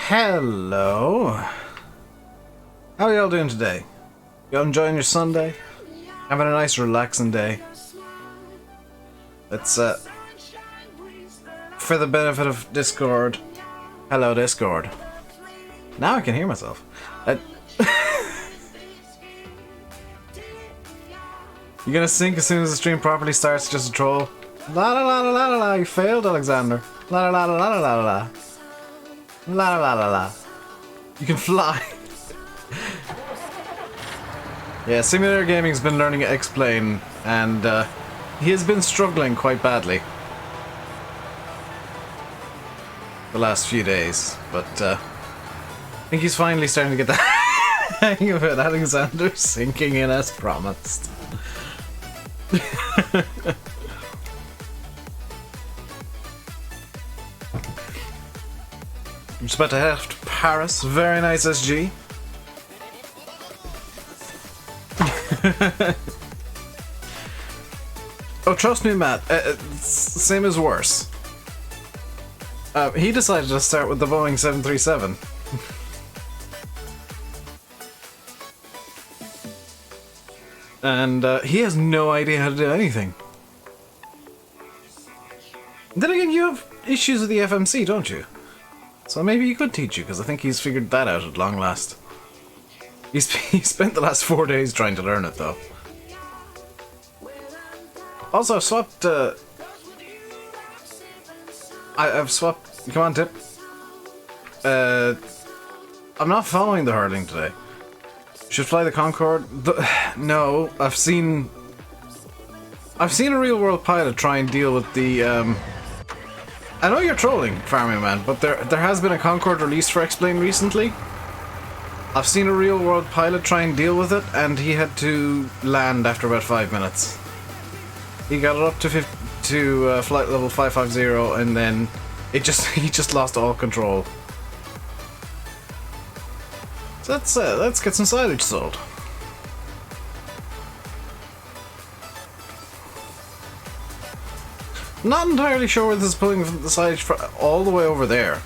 Hello. How are y'all doing today? Y'all enjoying your Sunday? Having a nice relaxing day? Let's for the benefit of Discord. Hello Discord. Now I can hear myself. You gonna sync as soon as the stream properly starts, just a troll? La la la la la la, you failed, Alexander. La la la la la la la la. La la la la. You can fly. Yeah, Simulator Gaming's been learning to explain, and he has been struggling quite badly the last few days, but I think he's finally starting to get the hang of it. Alexander sinking in as promised. I'm just about to head off to Paris. Very nice, SG. Oh, trust me, Matt. Same as worse. He decided to start with the Boeing 737. And he has no idea how to do anything. Then again, you have issues with the FMC, don't you? So maybe he could teach you, because I think he's figured that out at long last. He spent the last 4 days trying to learn it, though. Also, I've swapped, I've swapped... Come on, Tip. I'm not following the hurling today. Should fly the Concorde? No, I've seen a real-world pilot try and deal with the, I know you're trolling, Farming Man, but there has been a Concorde released for X-Plane recently. I've seen a real-world pilot try and deal with it, and he had to land after about 5 minutes. He got it up to flight level 550, and then he just lost all control. So let's get some silage sold. Not entirely sure where this is pulling from the silage all the way over there.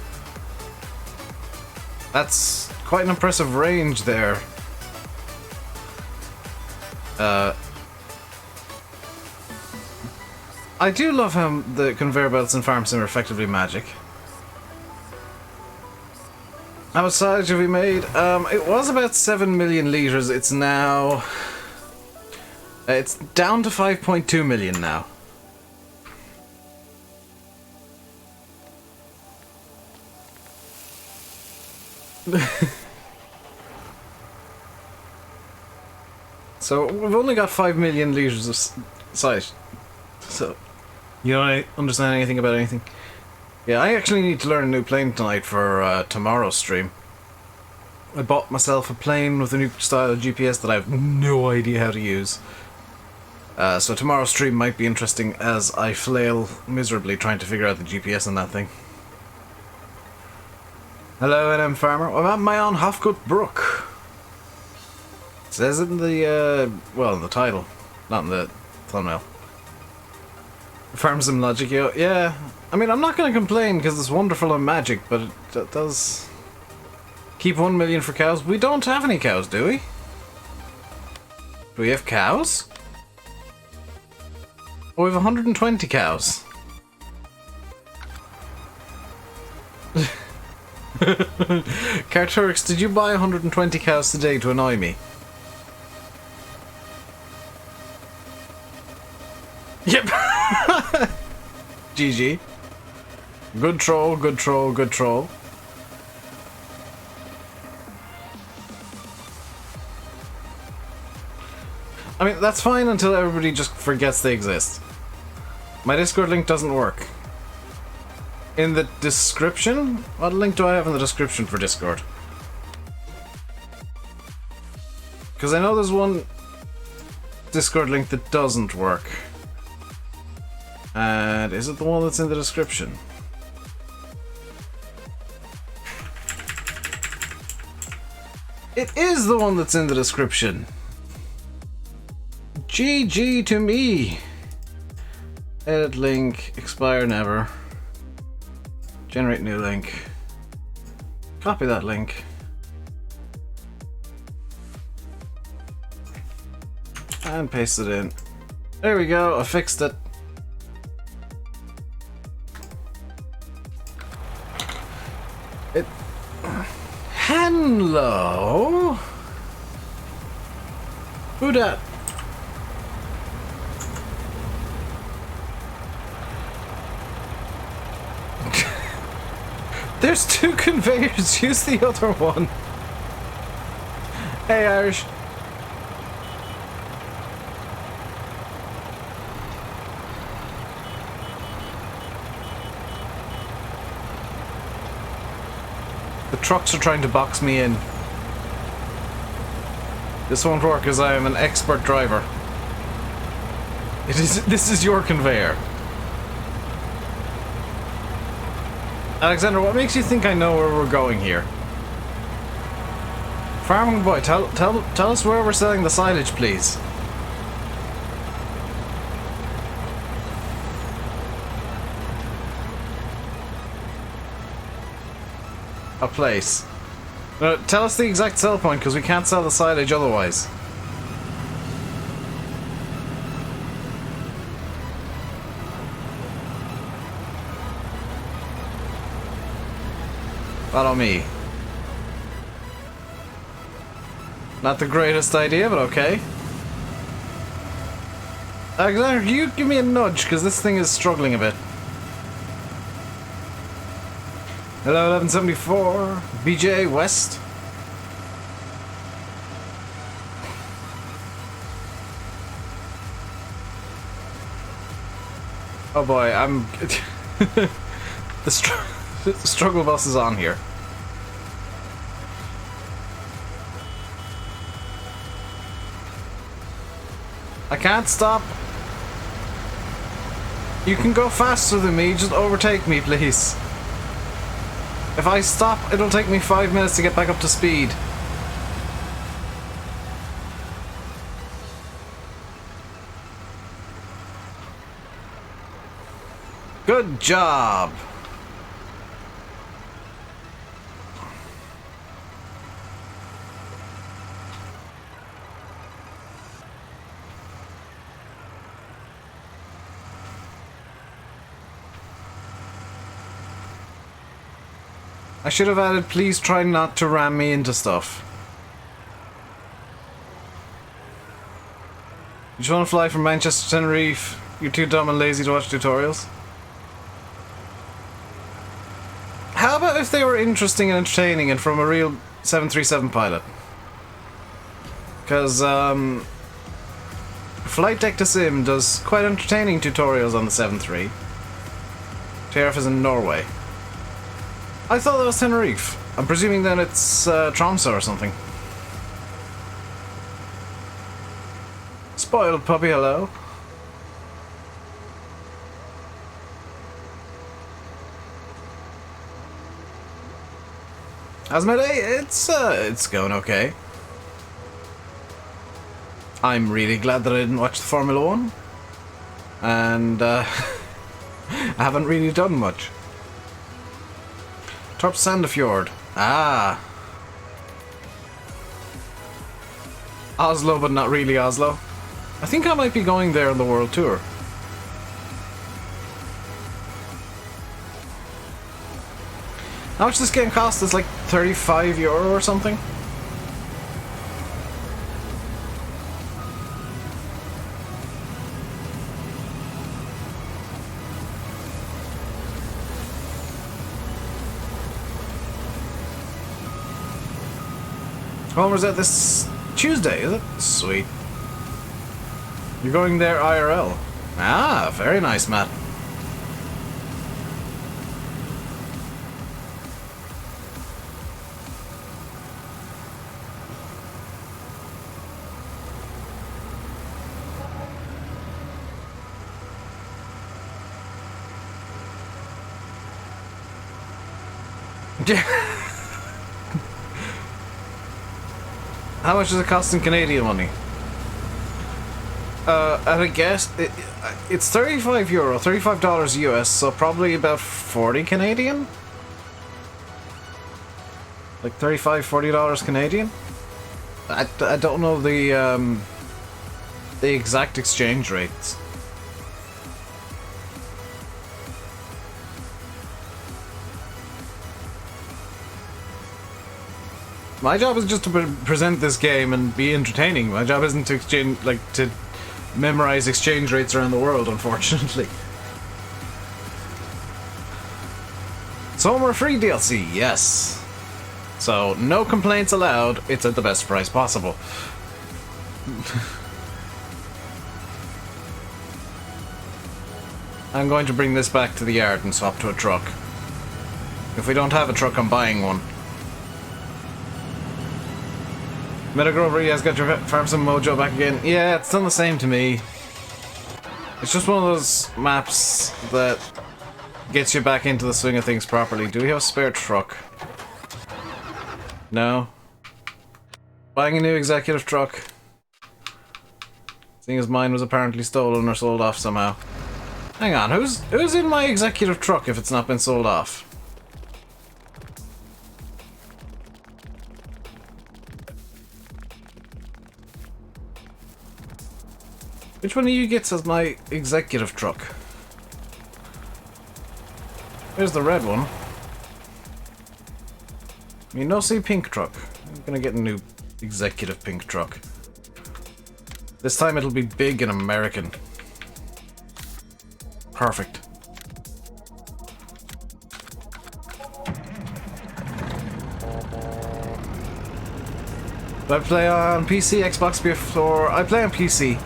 That's quite an impressive range there. I do love how the conveyor belts in Farm Sim are effectively magic. How much silage have we made? It was about 7 million litres. It's now... it's down to 5.2 million now. So, we've only got 5 million litres of silage. So, you don't understand anything about anything? Yeah, I actually need to learn a new plane tonight for tomorrow's stream. I bought myself a plane with a new style of GPS that I have no idea how to use. So tomorrow's stream might be interesting as I flail miserably trying to figure out the GPS on that thing. Hello, NM Farmer. I'm at my own Hofgut Brook. It says it in the, well, in the title, not in the thumbnail. Farm Sim Logic, yo. Yeah. I mean, I'm not going to complain because it's wonderful and magic, but it does keep 1 million for cows. We don't have any cows, do we? Do we have cows? Oh, we have 120 cows. Carturix, did you buy 120 cows today to annoy me? Yep. GG. Good troll, good troll, good troll. I mean, that's fine until everybody just forgets they exist. My Discord link doesn't work. In the description? What link do I have in the description for Discord? Because I know there's one Discord link that doesn't work. And is it the one that's in the description? It is the one that's in the description. GG to me. Edit link, expire never. Generate new link. Copy that link. And paste it in. There we go, I fixed it. Hello? Who dat? There's two conveyors, use the other one. Hey Irish. The trucks are trying to box me in. This won't work as I am an expert driver. This is your conveyor. Alexander, what makes you think I know where we're going here? Farming boy, tell us where we're selling the silage, please. A place. Tell us the exact sell point, because we can't sell the silage otherwise. Follow me. Not the greatest idea, but okay. Alexander, you give me a nudge, because this thing is struggling a bit. Hello, 1174. BJ West. Oh boy, I'm... the struggle bus is on here. I can't stop. You can go faster than me, just overtake me, please. If I stop, it'll take me 5 minutes to get back up to speed. Good job! I should have added, please try not to ram me into stuff. You just want to fly from Manchester to Tenerife? You're too dumb and lazy to watch tutorials? How about if they were interesting and entertaining and from a real 737 pilot? Because, Flight Deck to Sim does quite entertaining tutorials on the 7.3. TRF is in Norway. I thought that was Tenerife. I'm presuming then it's Tromsø or something. Spoiled puppy, hello. How's my day? It's going okay. I'm really glad that I didn't watch the Formula 1. And I haven't really done much. Torp Sandefjord. Ah. Oslo, but not really Oslo. I think I might be going there on the world tour. How much does this game cost? It's like €35 or something? Homer's at this Tuesday, is it? Sweet. You're going there IRL. Ah, very nice, Matt. How much does it cost in Canadian money? At a guess, it's €35, $35 US, so probably about 40 Canadian? Like $35–40 Canadian? I don't know the exact exchange rates. My job is just to present this game and be entertaining. My job isn't to to memorize exchange rates around the world, unfortunately. Somewhere free DLC, yes. So, no complaints allowed, it's at the best price possible. I'm going to bring this back to the yard and swap to a truck. If we don't have a truck, I'm buying one. Metagrover, you guys got your Farm Sim mojo back again? Yeah, it's done the same to me. It's just one of those maps that gets you back into the swing of things properly. Do we have a spare truck? No. Buying a new executive truck. Seeing as mine was apparently stolen or sold off somehow. Hang on, who's in my executive truck if it's not been sold off? Which one of you gets as my executive truck? There's the red one. You no see pink truck. I'm gonna get a new executive pink truck. This time it'll be big and American. Perfect. Do I play on PC, Xbox before? I play on PC.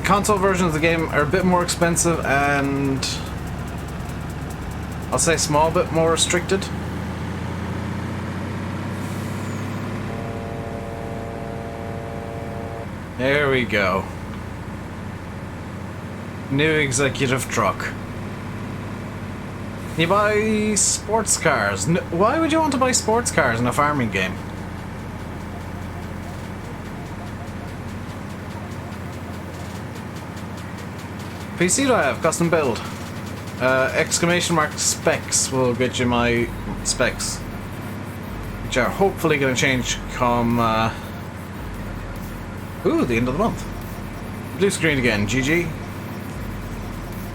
Console versions of the game are a bit more expensive and I'll say a small bit more restricted. There we go. New executive truck. You buy sports cars. Why would you want to buy sports cars in a farming game? PC do I have? Custom build. Exclamation mark specs will get you my specs. Which are hopefully going to change come... the end of the month. Blue screen again, GG.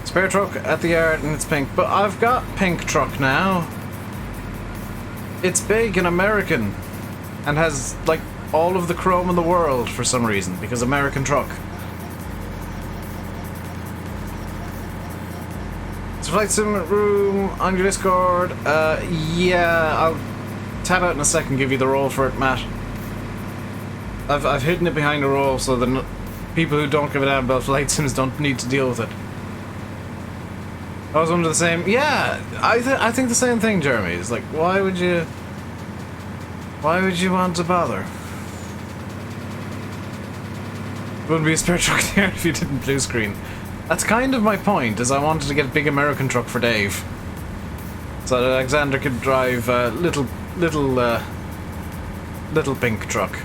Spare truck at the yard and it's pink. But I've got pink truck now. It's big and American. And has, like, all of the chrome in the world for some reason. Because American truck. Flight Sim room on your Discord. Yeah, I'll tab out in a second, give you the role for it, Matt. I've hidden it behind a role so that people who don't give a damn about Flight Sims don't need to deal with it. I was under the same. Yeah, I think the same thing, Jeremy. It's like, why would you want to bother? Wouldn't be a spare truck there if you didn't blue screen. That's kind of my point, is I wanted to get a big American truck for Dave. So that Alexander could drive a little pink truck.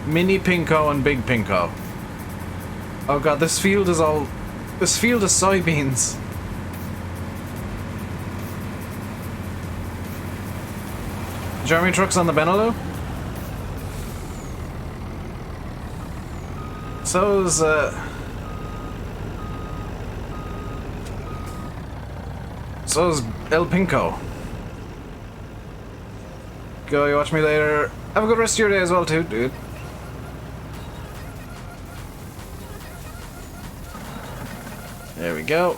Mini Pinko and Big Pinko. Oh god, this field is soybeans. Jeremy trucks on the Benelux? So's El Pinko. Go, you watch me later. Have a good rest of your day as well, too, dude. There we go.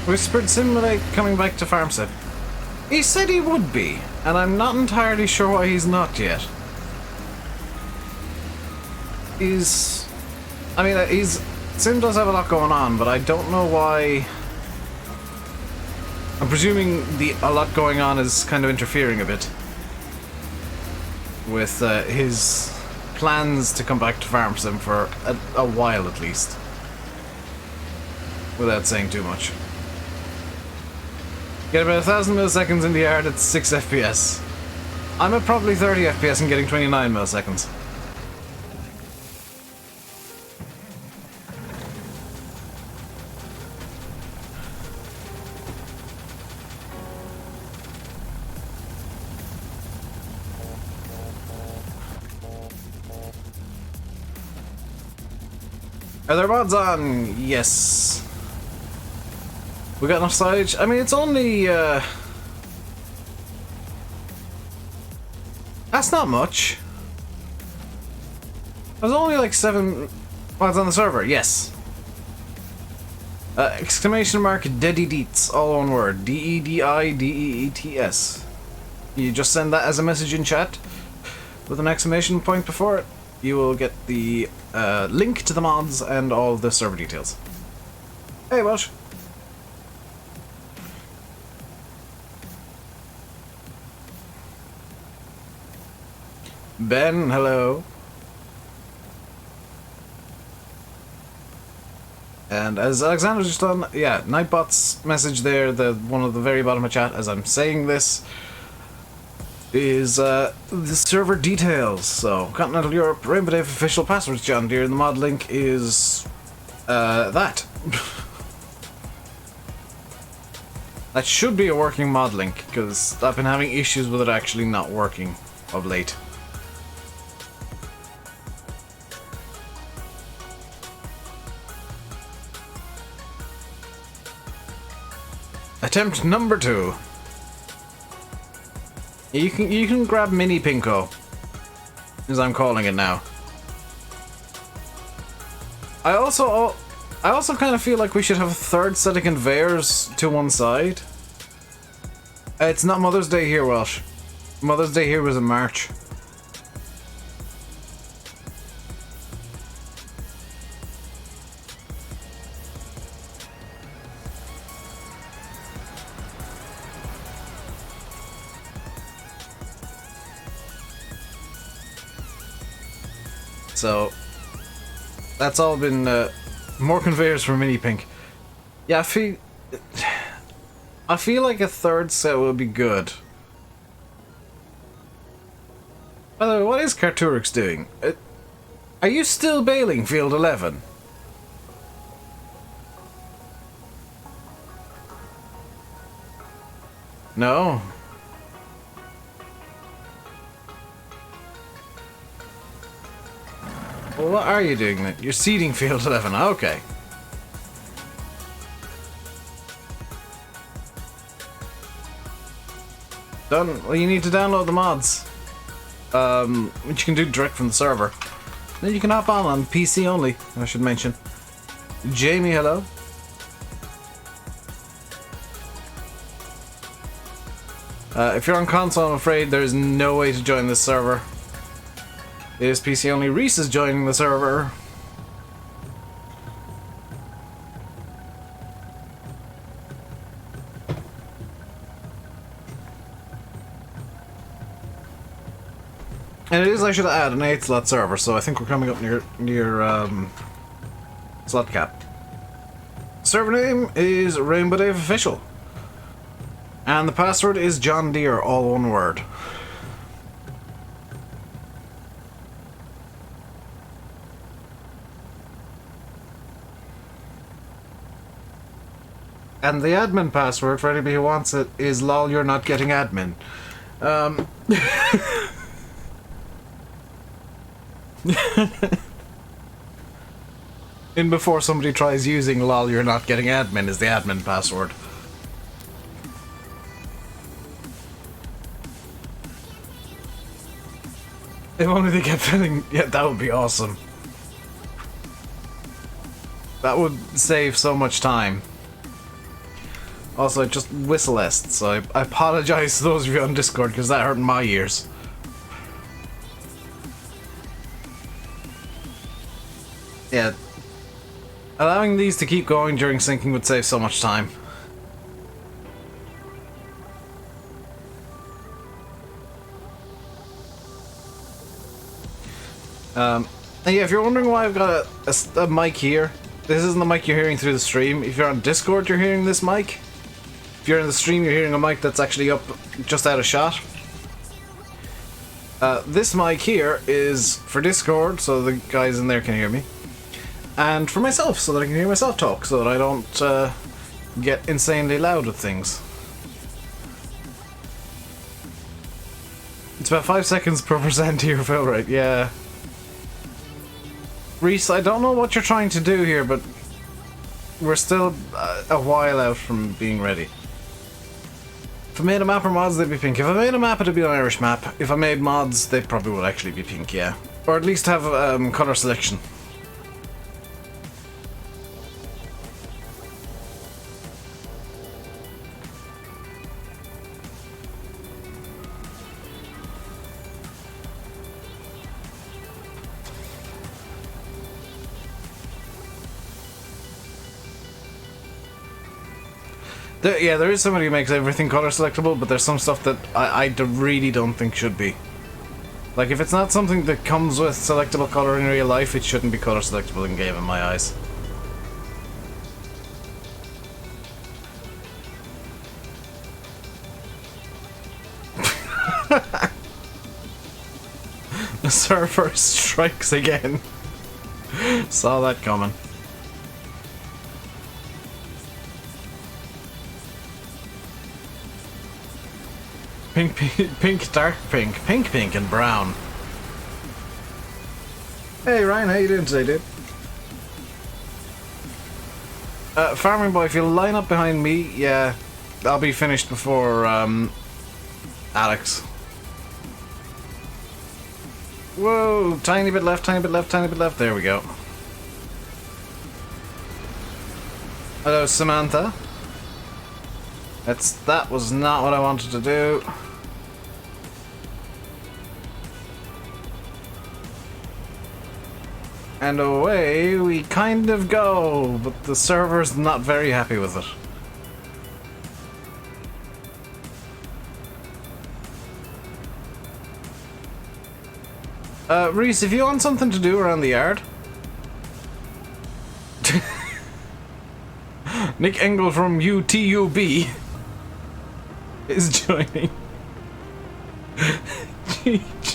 Whispered Simulate coming back to Farm Sim. He said he would be, and I'm not entirely sure why he's not yet. Sim does have a lot going on, but I don't know why. I'm presuming a lot going on is kind of interfering a bit with his plans to come back to Farm Sim for a while at least, without saying too much. Get about 1,000 milliseconds in the yard at 6 FPS. I'm at probably 30 FPS and getting 29 milliseconds. Are there mods on? Yes. We got enough silage? I mean, it's only, that's not much. There's only like 7 mods on the server, yes. Exclamation mark Dedideets, all one word. Dedideets. You just send that as a message in chat with an exclamation point before it. You will get the link to the mods and all the server details. Hey, Welsh. Ben, hello. And as Alexander just done, yeah, Nightbot's message there, the one at the very bottom of chat as I'm saying this, is the server details. So, Continental Europe, Rainbow Dave official passwords, John Deere, and the mod link is that. That should be a working mod link, because I've been having issues with it actually not working of late. Attempt number 2. You can grab Mini Pinko, as I'm calling it now. I also kind of feel like we should have a third set of conveyors to one side. It's not Mother's Day here, Welsh. Mother's Day here was in March. So, that's all been, more conveyors for Mini Pink. Yeah, I feel like a third set would be good. By the way, what is Carturix doing? Are you still bailing Field 11? No? Well, what are you doing then? You're seeding Field 11, okay. Done. Well, you need to download the mods. Which you can do direct from the server. Then you can hop on PC only, I should mention. Jamie, hello. If you're on console, I'm afraid there's no way to join this server. It is PC only. Reese is joining the server. And it is, I should add, an 8 slot server, so I think we're coming up near slot cap. Server name is Rainbow Dave Official. And the password is John Deere, all one word. And the admin password, for anybody who wants it, is lol you're not getting admin. In before somebody tries using lol you're not getting admin is the admin password. If only they kept filling, yeah, that would be awesome. That would save so much time. Also, just whistle-est, so I apologize to those of you on Discord, because that hurt my ears. Yeah. Allowing these to keep going during syncing would save so much time. And yeah, if you're wondering why I've got a mic here, this isn't the mic you're hearing through the stream. If you're on Discord, you're hearing this mic. If you're in the stream, you're hearing a mic that's actually up just out of shot. This mic here is for Discord, so the guys in there can hear me. And for myself, so that I can hear myself talk, so that I don't get insanely loud with things. It's about 5 seconds per percent to your fill rate, yeah. Reese, I don't know what you're trying to do here, but we're still a while out from being ready. If I made a map or mods, they'd be pink. If I made a map, it'd be an Irish map. If I made mods, they probably would actually be pink, yeah. Or at least have colour selection. There is somebody who makes everything color selectable, but there's some stuff that I really don't think should be. Like, if it's not something that comes with selectable color in real life, it shouldn't be color selectable in game in my eyes. The server strikes again. Saw that coming. Pink, dark pink, and brown. Hey Ryan, how you doing today, dude? Farming boy, if you line up behind me, yeah, I'll be finished before Alex. Whoa, tiny bit left, tiny bit left, tiny bit left. There we go. Hello, Samantha. That was not what I wanted to do. And away we kind of go, but the server's not very happy with it. Reese, if you want something to do around the yard... Nick Engel from UTUB is joining. GG.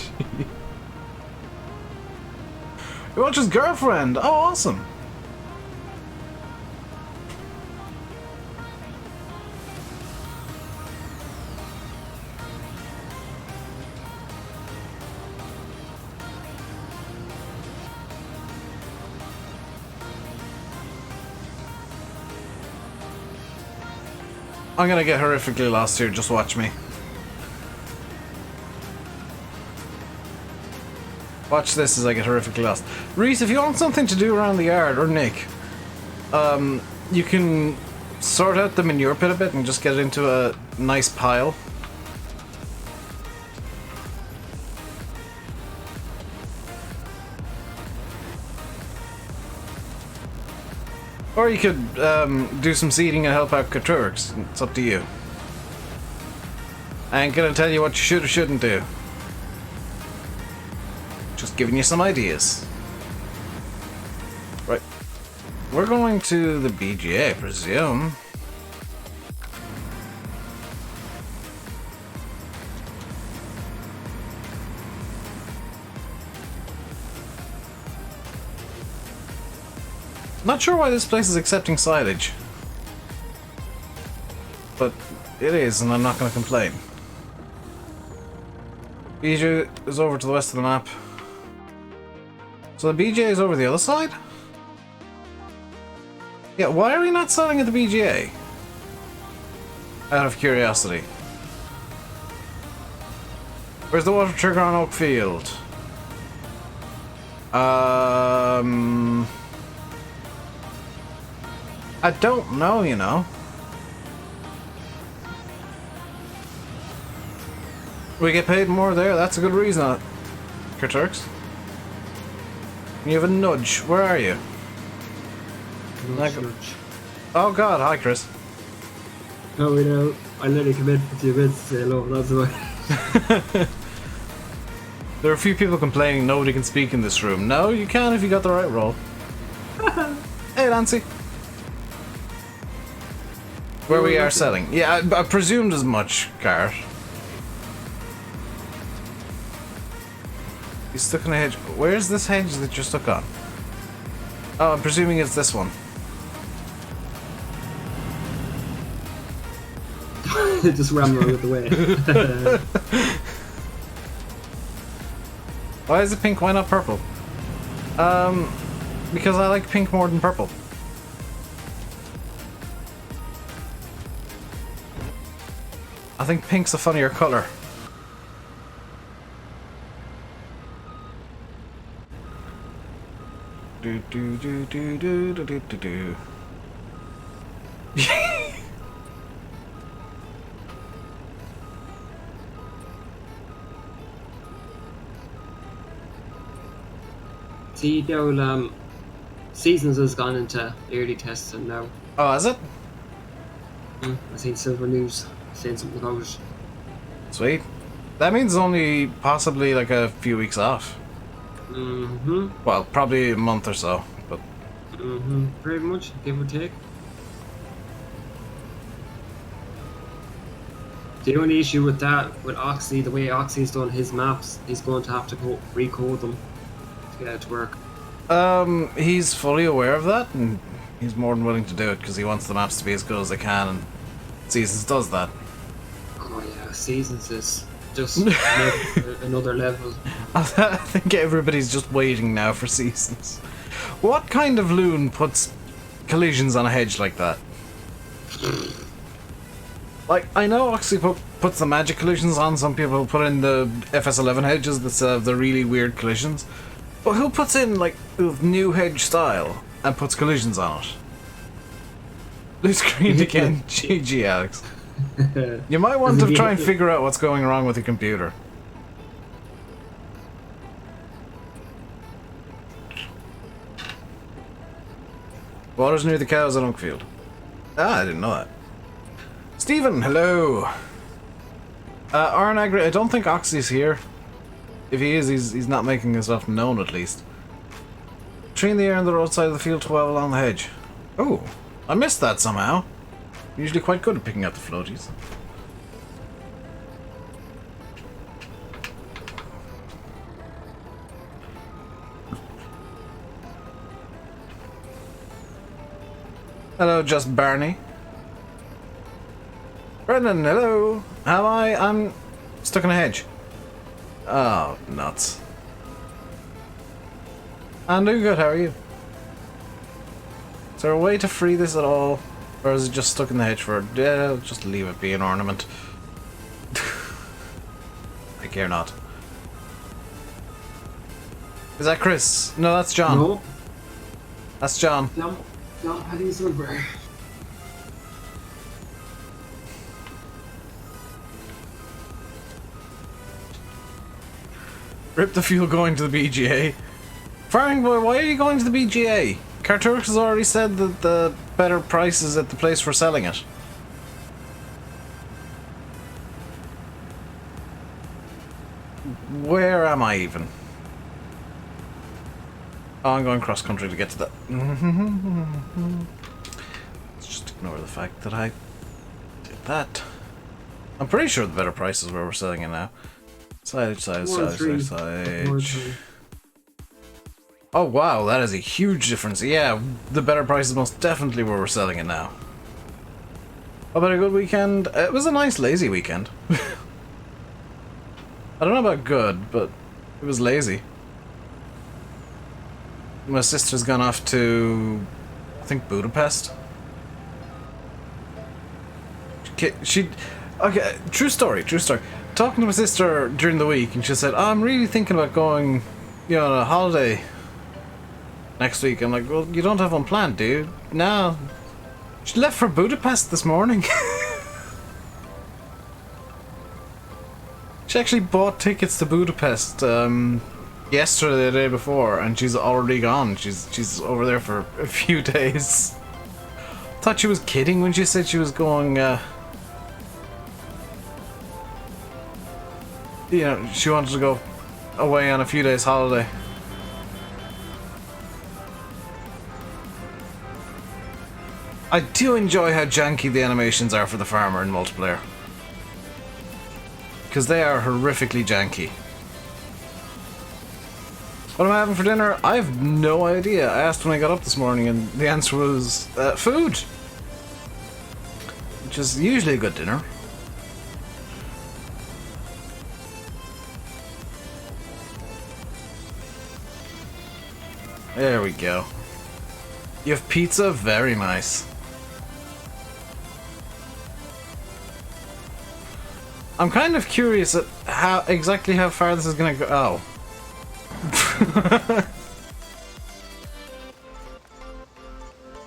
You watch his girlfriend! Oh, awesome! I'm gonna get horrifically lost here, just watch me. Watch this as I get horrifically lost. Reese, if you want something to do around the yard, or Nick, you can sort out the manure pit a bit and just get it into a nice pile. Or you could do some seeding and help out Katurks. It's up to you. I ain't gonna tell you what you should or shouldn't do. Just giving you some ideas. Right. We're going to the BGA, I presume. Not sure why this place is accepting silage. But it is, and I'm not going to complain. BJ is over to the west of the map. So the BGA is over the other side? Yeah, why are we not selling at the BGA? Out of curiosity. Where's the water trigger on Oakfield? I don't know, you know. We get paid more there, that's a good reason. Turks. You have a nudge. Where are you? Nudge. Oh god, hi Chris. No, we know. I let you come in for 2 minutes to say hello, that's why. There are a few people complaining nobody can speak in this room. No, you can if you got the right role. Hey Nancy. Where we are selling. Yeah, I presumed as much, Cart. He's stuck in a hedge. Where's this hedge that you're stuck on? Oh, I'm presuming it's this one. Just ran out of the way. Why is it pink? Why not purple? Because I like pink more than purple. I think pink's a funnier color. Do do do do do do do do do. See, the old Seasons has gone into early testing now. Oh, is it? I seen Silver News saying something about it. Sweet. That means only possibly like a few weeks off. Well, probably a month or so, but... Pretty much, give or take. The only issue with that, with Oxy, the way Oxy's done his maps, he's going to have to go recode them to get it to work. He's fully aware of that, and he's more than willing to do it because he wants the maps to be as good as they can, and Seasons does that. Oh yeah, Seasons is just another level. I think everybody's just waiting now for Seasons. What kind of loon puts collisions on a hedge like that? Like, I know Oxy puts the magic collisions on, some people put in the FS11 hedges that have the really weird collisions. But who puts in, like, the new hedge style and puts collisions on it? Blue screen again. GG, Alex. You might want to try and figure out what's going wrong with the computer. Water's near the cows at Unkfield. Ah, I didn't know that. Stephen, hello. Iron Agri, I don't think Oxy's here. If he is, he's not making himself known at least. Tree in the air on the roadside of the field, 12 along the hedge. Oh, I missed that somehow. I'm usually quite good at picking out the floaties. Hello, just Barney. Brendan, hello. How am I? I'm stuck in a hedge. Oh, nuts. I'm doing good, how are you? Is there a way to free this at all? Or is it just stuck in the hedge for... Yeah, just leave it be an ornament. I care not. Is that Chris? No, that's John. No. That's John. No, I think it's over. Rip the fuel going to the BGA. Farming boy, why are you going to the BGA? Carturix has already said that the better price is at the place we're selling it. Where am I even? Oh, I'm going cross country to get to that. Let's just ignore the fact that I did that. I'm pretty sure the better price is where we're selling it now. Silage. Oh wow, that is a huge difference. Yeah, the better price is most definitely where we're selling it now. How about a good weekend? It was a nice lazy weekend. I don't know about good, but it was lazy. My sister's gone off to, I think, Budapest. Okay, true story. Talking to my sister during the week, and she said, oh, I'm really thinking about going, you know, on a holiday next week. I'm like, well, you don't have one planned, do you? No. She left for Budapest this morning. She actually bought tickets to Budapest yesterday, the day before, and she's already gone. She's over there for a few days. Thought she was kidding when she said she was going, you know, she wanted to go away on a few days holiday. I do enjoy how janky the animations are for the farmer in multiplayer. Because they are horrifically janky. What am I having for dinner? I have no idea. I asked when I got up this morning and the answer was food. Which is usually a good dinner. There we go. You have pizza? Very nice. I'm kind of curious at exactly how far this is gonna go. Oh.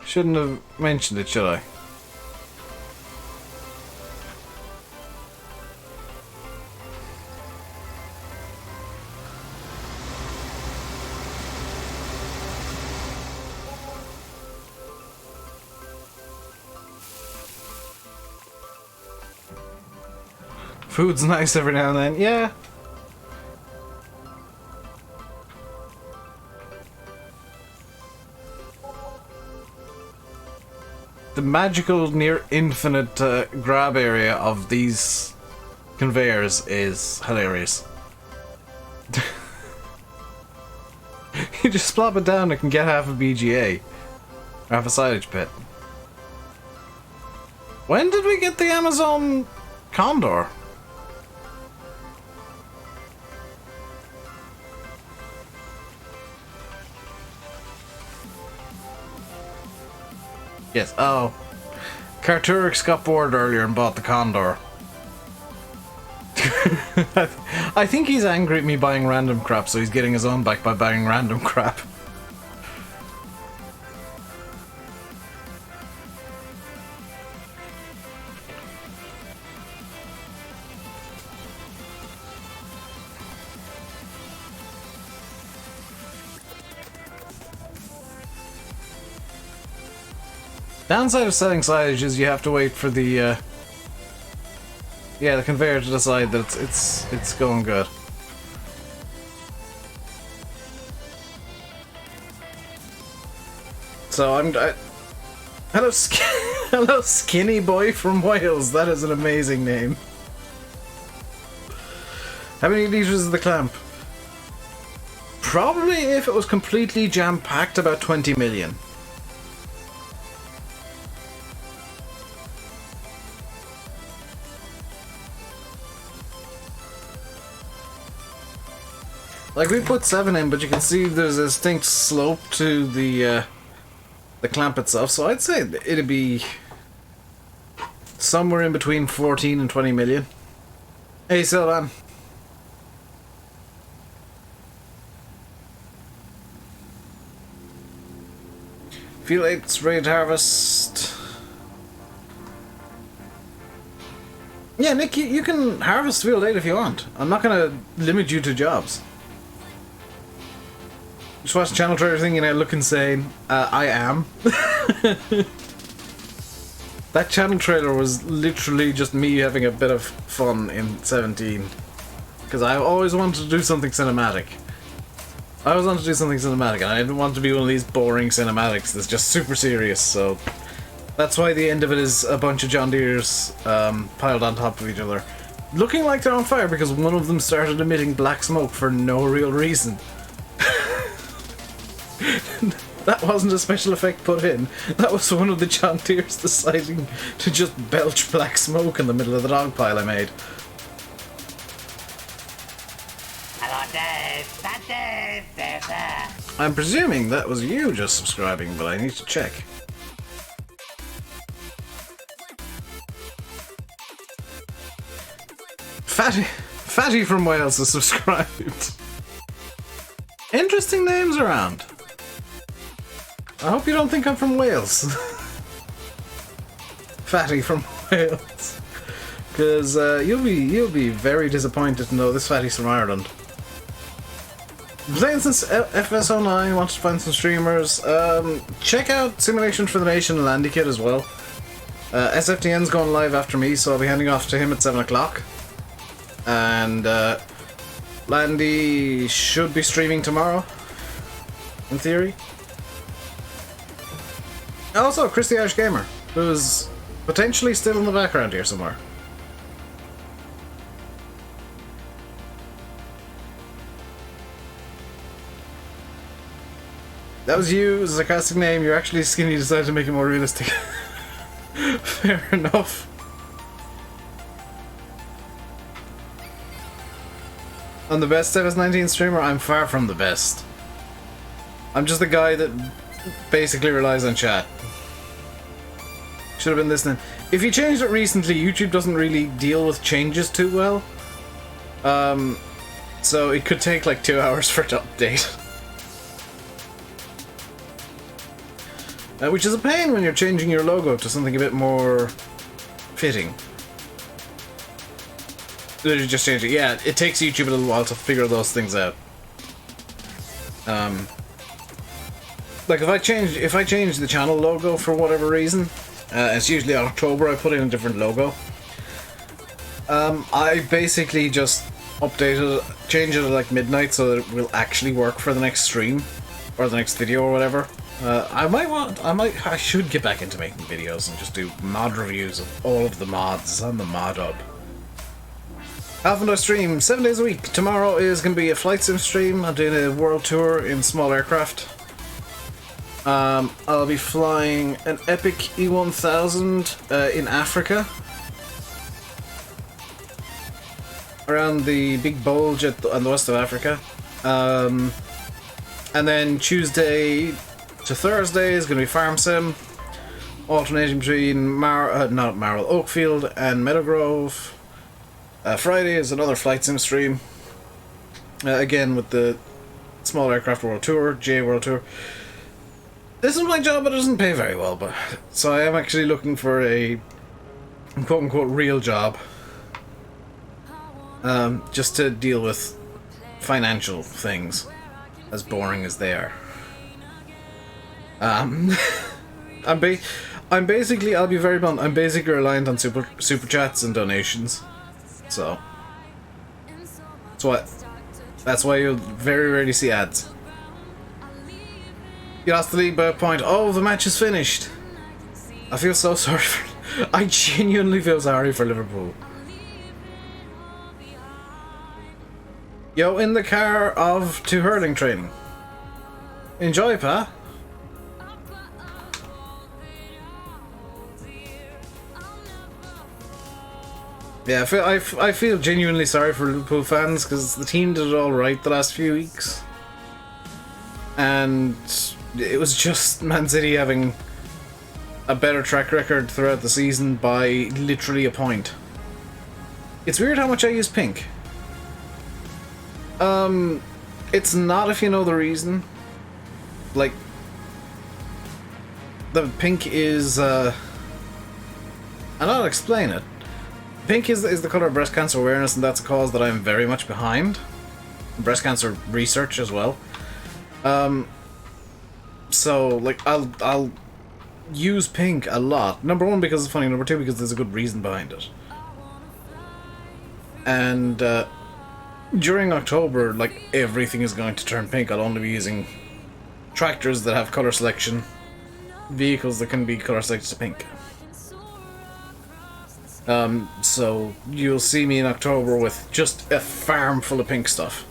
Shouldn't have mentioned it, should I? Food's nice every now and then, yeah. The magical near infinite grab area of these conveyors is hilarious. You just plop it down, it can get half a BGA. Or half a silage pit. When did we get the Amazon Condor? Yes, oh. Carturix got bored earlier and bought the Condor. I think he's angry at me buying random crap, so he's getting his own back by buying random crap. Downside of selling silage is you have to wait for the the conveyor to decide that it's going good. So hello, hello, skinny boy from Wales. That is an amazing name. How many liters is the clamp? Probably, if it was completely jam-packed, about 20 million. Like, we put 7 in, but you can see there's a distinct slope to the clamp itself, so I'd say it'd be somewhere in between 14 and 20 million. Hey, Sylvan. Feel it's ready to harvest. Yeah, Nick, you can harvest field 8 if you want. I'm not going to limit you to jobs. Just watch the channel trailer thing and I look insane. I am. That channel trailer was literally just me having a bit of fun in 17. Because I always wanted to do something cinematic. I always wanted to do something cinematic, and I didn't want to be one of these boring cinematics that's just super serious, so... That's why the end of it is a bunch of John Deere's piled on top of each other. Looking like they're on fire because one of them started emitting black smoke for no real reason. That wasn't a special effect put in. That was one of the John Deere's deciding to just belch black smoke in the middle of the dog pile I made. Hello, Dave. That's Dave. I'm presuming that was you just subscribing, but I need to check. Fatty from Wales is subscribed. Interesting names around. I hope you don't think I'm from Wales. Fatty from Wales. Because you'll be very disappointed to know this Fatty's from Ireland. Playing since FS09, wants to find some streamers. Check out Simulation for the Nation and Landy Kid as well. SFTN's going live after me, so I'll be handing off to him at 7 o'clock. And Landy should be streaming tomorrow, in theory. Also, Chris the Irish Gamer, who's potentially still in the background here somewhere. That was you, a sarcastic name. You're actually skinny, you decided to make it more realistic. Fair enough. I'm the best FS19 streamer? I'm far from the best. I'm just the guy that basically relies on chat. Should have been listening. If you changed it recently, YouTube doesn't really deal with changes too well. So it could take like 2 hours for it to update. Which is a pain when you're changing your logo to something a bit more fitting. Literally just change it. Yeah, it takes YouTube a little while to figure those things out. Like if I change the channel logo for whatever reason, it's usually October, I put in a different logo. I basically just change it at like midnight so that it will actually work for the next stream or the next video or whatever. I should get back into making videos and just do mod reviews of all of the mods on the mod hub. Half I stream 7 days a week. Tomorrow is going to be a flight sim stream. I'm doing a world tour in small aircraft. I'll be flying an Epic E1000 in Africa. Around the big bulge on the west of Africa. And then Tuesday to Thursday is going to be farm sim, alternating between Oakfield and Meadowgrove. Friday is another flight sim stream, again with the small aircraft world tour, GA world tour. This is my job, but it doesn't pay very well, but so I am actually looking for a quote-unquote real job, just to deal with financial things, as boring as they are. I'm basically, I'll be very blunt, I'm basically reliant on super chats and donations. So that's why you'll very rarely see ads. You lost the lead by a point. Oh, the match is finished. I feel so sorry for I genuinely feel sorry for Liverpool. Yo, in the car of to hurling training. Enjoy, pa. Yeah, I feel genuinely sorry for Liverpool fans because the team did it all right the last few weeks, and it was just Man City having a better track record throughout the season by literally a point. It's weird how much I use pink. It's not if you know the reason. Like, the pink is and I'll explain it. Pink is the colour of breast cancer awareness, and that's a cause that I'm very much behind. Breast cancer research as well. So like I'll use pink a lot. Number one, because it's funny. Number two, because there's a good reason behind it. And during October, like everything is going to turn pink. I'll only be using tractors that have colour selection, vehicles that can be colour selected to pink. So you'll see me in October with just a farm full of pink stuff.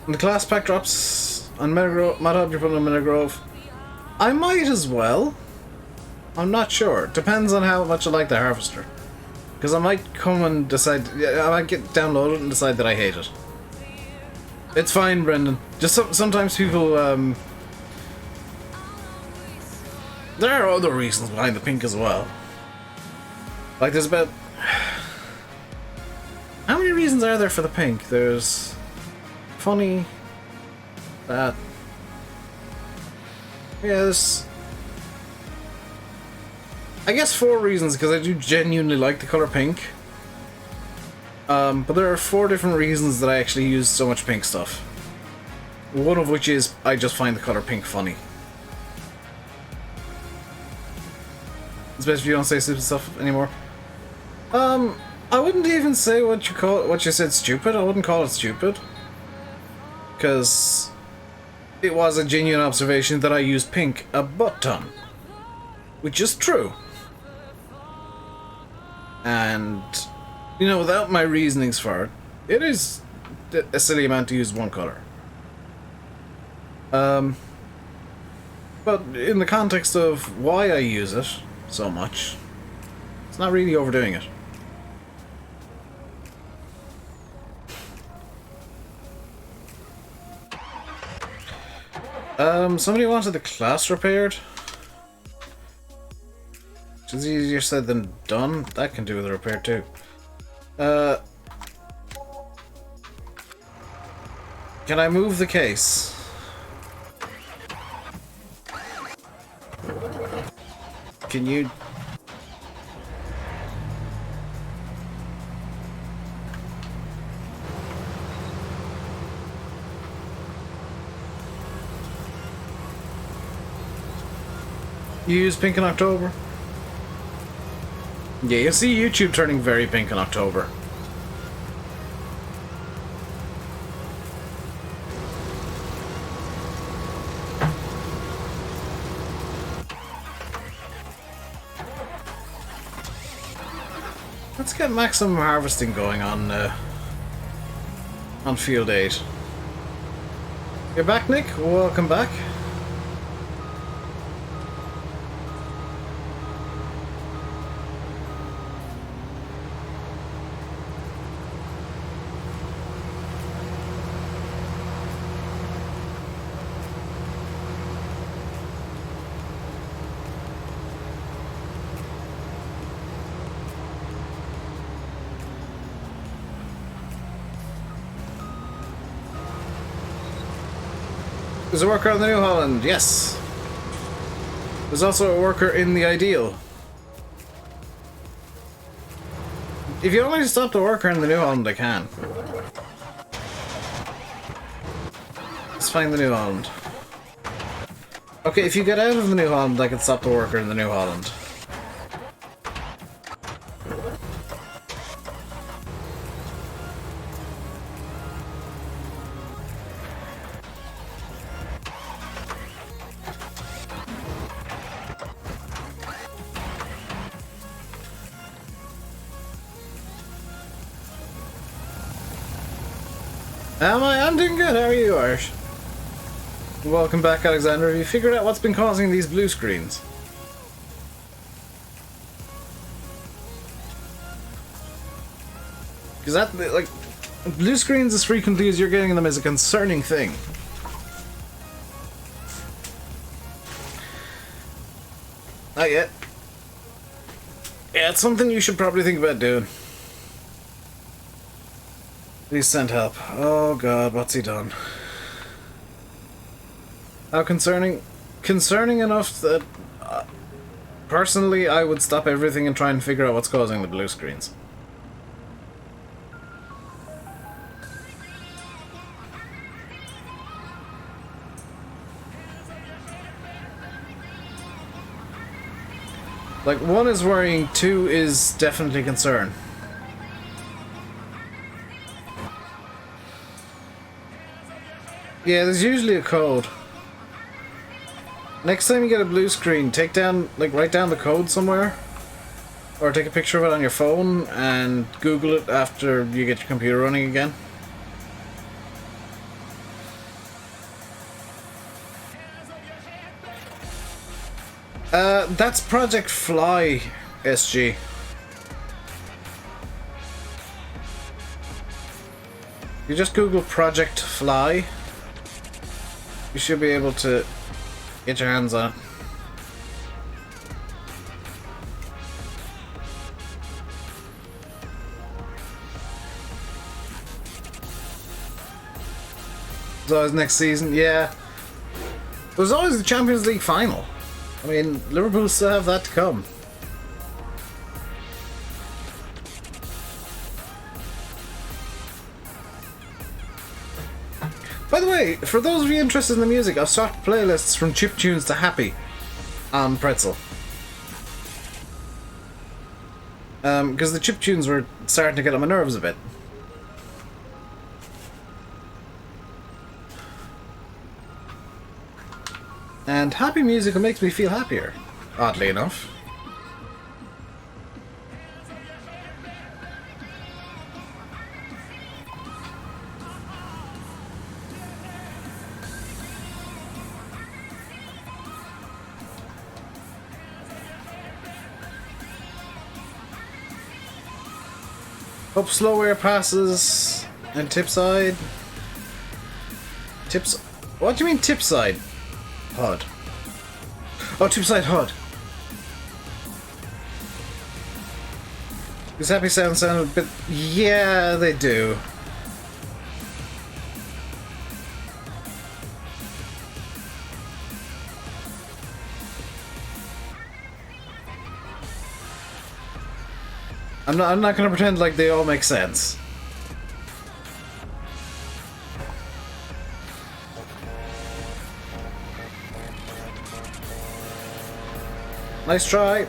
And the class pack drops on Meadowgrove. You're putting on Meadowgrove. I might as well. I'm not sure. Depends on how much I like the Harvester. Because I might come and decide. I might download it and decide that I hate it. It's fine, Brendan. Just sometimes people. There are other reasons behind the pink as well. Like there's about... How many reasons are there for the pink? There's... Funny... That... Yes... I guess 4 reasons, because I do genuinely like the colour pink. But there are 4 different reasons that I actually use so much pink stuff. One of which is, I just find the colour pink funny. Especially if you don't say stupid stuff anymore. I wouldn't even say what you said stupid. I wouldn't call it stupid. Because it was a genuine observation that I used pink a butt ton. Which is true. And You know, without my reasonings for it, it is a silly amount to use one color. But in the context of why I use it so much, it's not really overdoing it. Somebody wanted the class repaired. Which is easier said than done. That can do with the repair too. Can I move the case? Can you... You use pink in October? Yeah, you'll see YouTube turning very pink in October. Let's get maximum harvesting going on Field 8. You're back, Nick? Welcome back. There's a worker on the New Holland, yes. There's also a worker in the Ideal. If you want me to stop the worker in the New Holland, I can. Let's find the New Holland. Okay, if you get out of the New Holland, I can stop the worker in the New Holland. I'm doing good. How are you, Irish? Welcome back, Alexander. Have you figured out what's been causing these blue screens? Because that, like, blue screens as frequently as you're getting them is a concerning thing. Not yet. Yeah, it's something you should probably think about doing. Please send help. Oh god, what's he done? How concerning? Concerning enough that personally I would stop everything and try and figure out what's causing the blue screens. Like, 1 is worrying, 2 is definitely concern. Yeah, there's usually a code. Next time you get a blue screen, take down, like, write down the code somewhere. Or take a picture of it on your phone and Google it after you get your computer running again. That's Project Fly, SG. You just Google Project Fly. You should be able to get your hands on it. There's always next season, yeah. There's always the Champions League final. I mean, Liverpool still have that to come. By the way, for those of you interested in the music, I've swapped playlists from chiptunes to happy on Pretzel. Because the chiptunes were starting to get on my nerves a bit. And happy music makes me feel happier, oddly enough. Up slow air passes and tip side. Tips. What do you mean tip side? HUD. Oh, tip side HUD. These happy sounds sound a bit. Yeah, they do. I'm not gonna pretend like they all make sense. Nice try.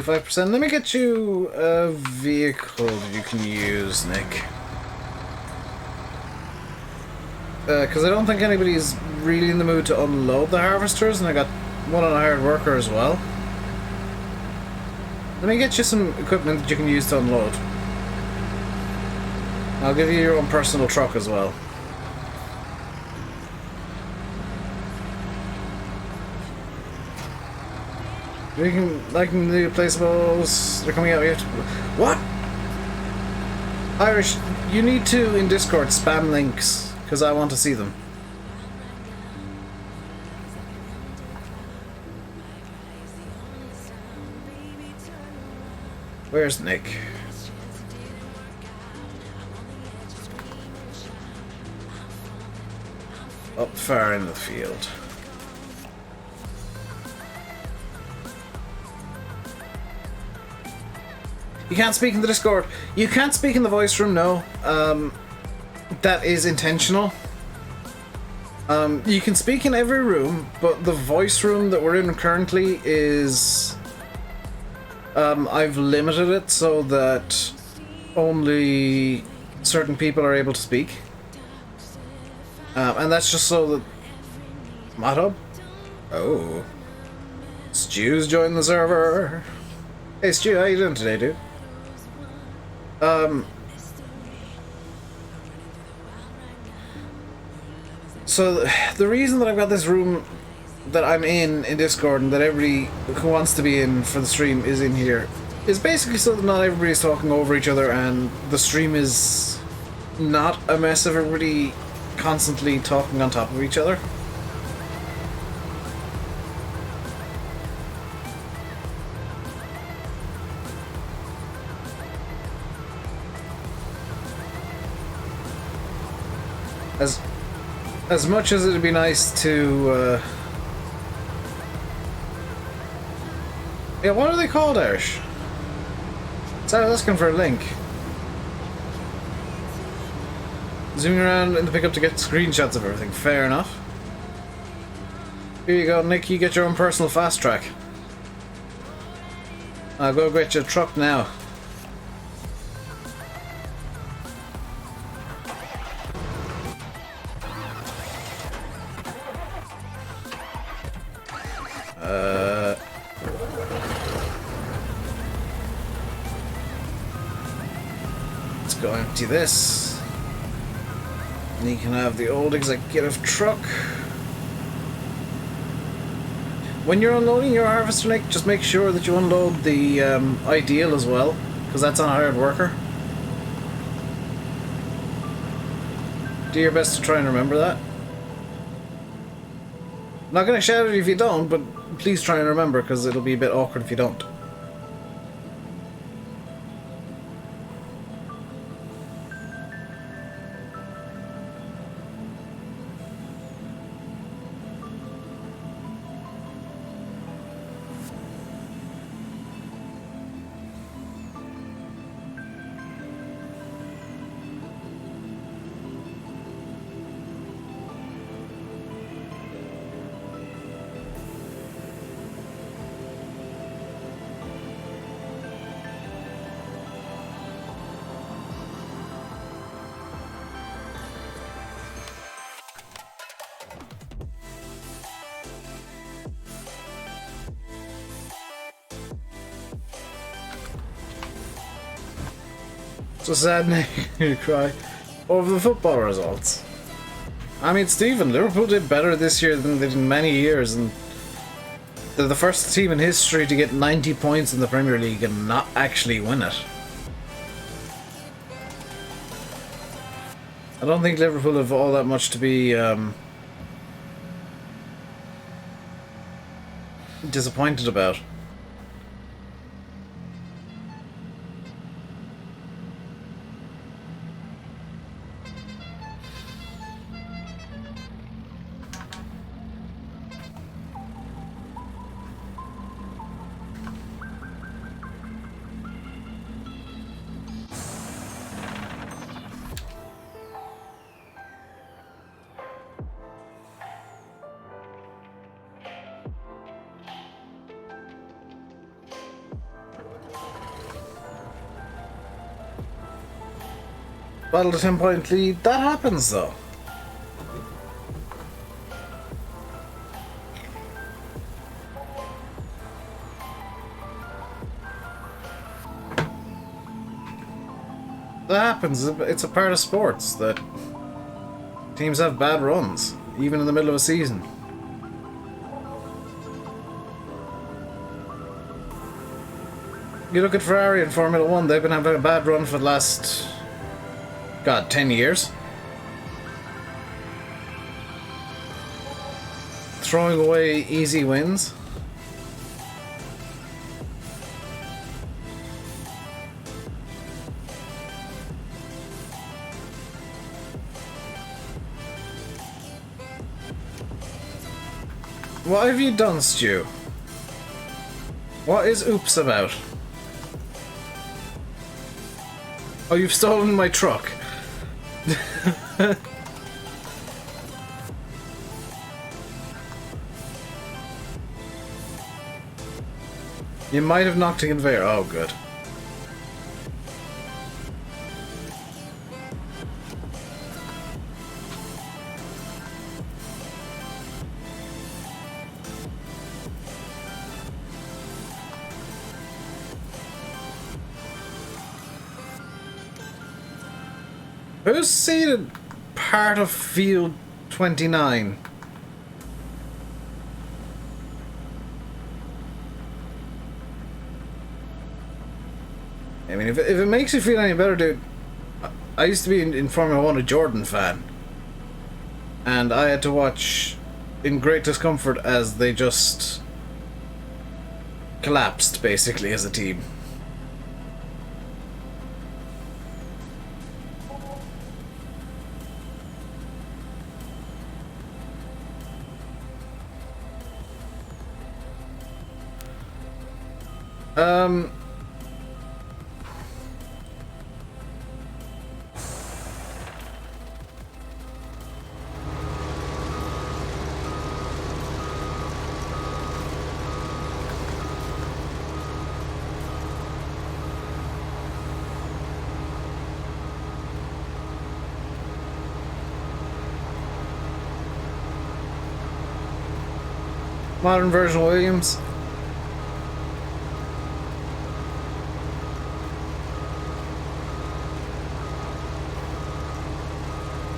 %. Let me get you a vehicle that you can use, Nick. Because I don't think anybody's really in the mood to unload the harvesters, and I got one on a hired worker as well. Let me get you some equipment that you can use to unload. I'll give you your own personal truck as well. I can do placeables. They're coming out. We have to. What? Irish, you need to in Discord spam links because I want to see them. Where's Nick? Up far in the field. You can't speak in the Discord. You can't speak in the voice room, no. That is intentional. You can speak in every room, but the voice room that we're in currently is... I've limited it so that only certain people are able to speak. And that's just so that... Mod-Hub? Oh. Stew's joined the server. Hey Stew, how you doing today, dude? So the reason that I've got this room that I'm in Discord and that everybody who wants to be in for the stream is in here is basically so that not everybody's talking over each other and the stream is not a mess of everybody constantly talking on top of each other. As much as it'd be nice to, yeah, what are they called, Irish? Sorry, I was asking for a link. Zooming around in the pickup to get screenshots of everything. Fair enough. Here you go, Nick. You get your own personal fast track. I'll go get your truck now. Let's go empty this. And you can have the old executive truck. When you're unloading your harvester, Nick, just make sure that you unload the ideal as well, because that's on a hired worker. Do your best to try and remember that. I'm not going to shout at you if you don't, but please try and remember, because it'll be a bit awkward if you don't. It's a sad name to cry over the football results. I mean, Stephen, Liverpool did better this year than they did in many years, and they're the first team in history to get 90 points in the Premier League and not actually win it. I don't think Liverpool have all that much to be disappointed about. Battle to 10-point lead. That happens though. That happens. It's a part of sports that teams have bad runs, even in the middle of a season. You look at Ferrari in Formula 1, they've been having a bad run for the last, God, 10 years. Throwing away easy wins. What have you done, Stu? What is oops about? Oh, you've stolen my truck. You might have knocked a conveyor. Oh, good. Who's seated part of field 29? I mean, if it makes you feel any better, dude, I used to be in Formula 1 a Jordan fan. And I had to watch in great discomfort as they just collapsed, basically, as a team. Modern version Williams.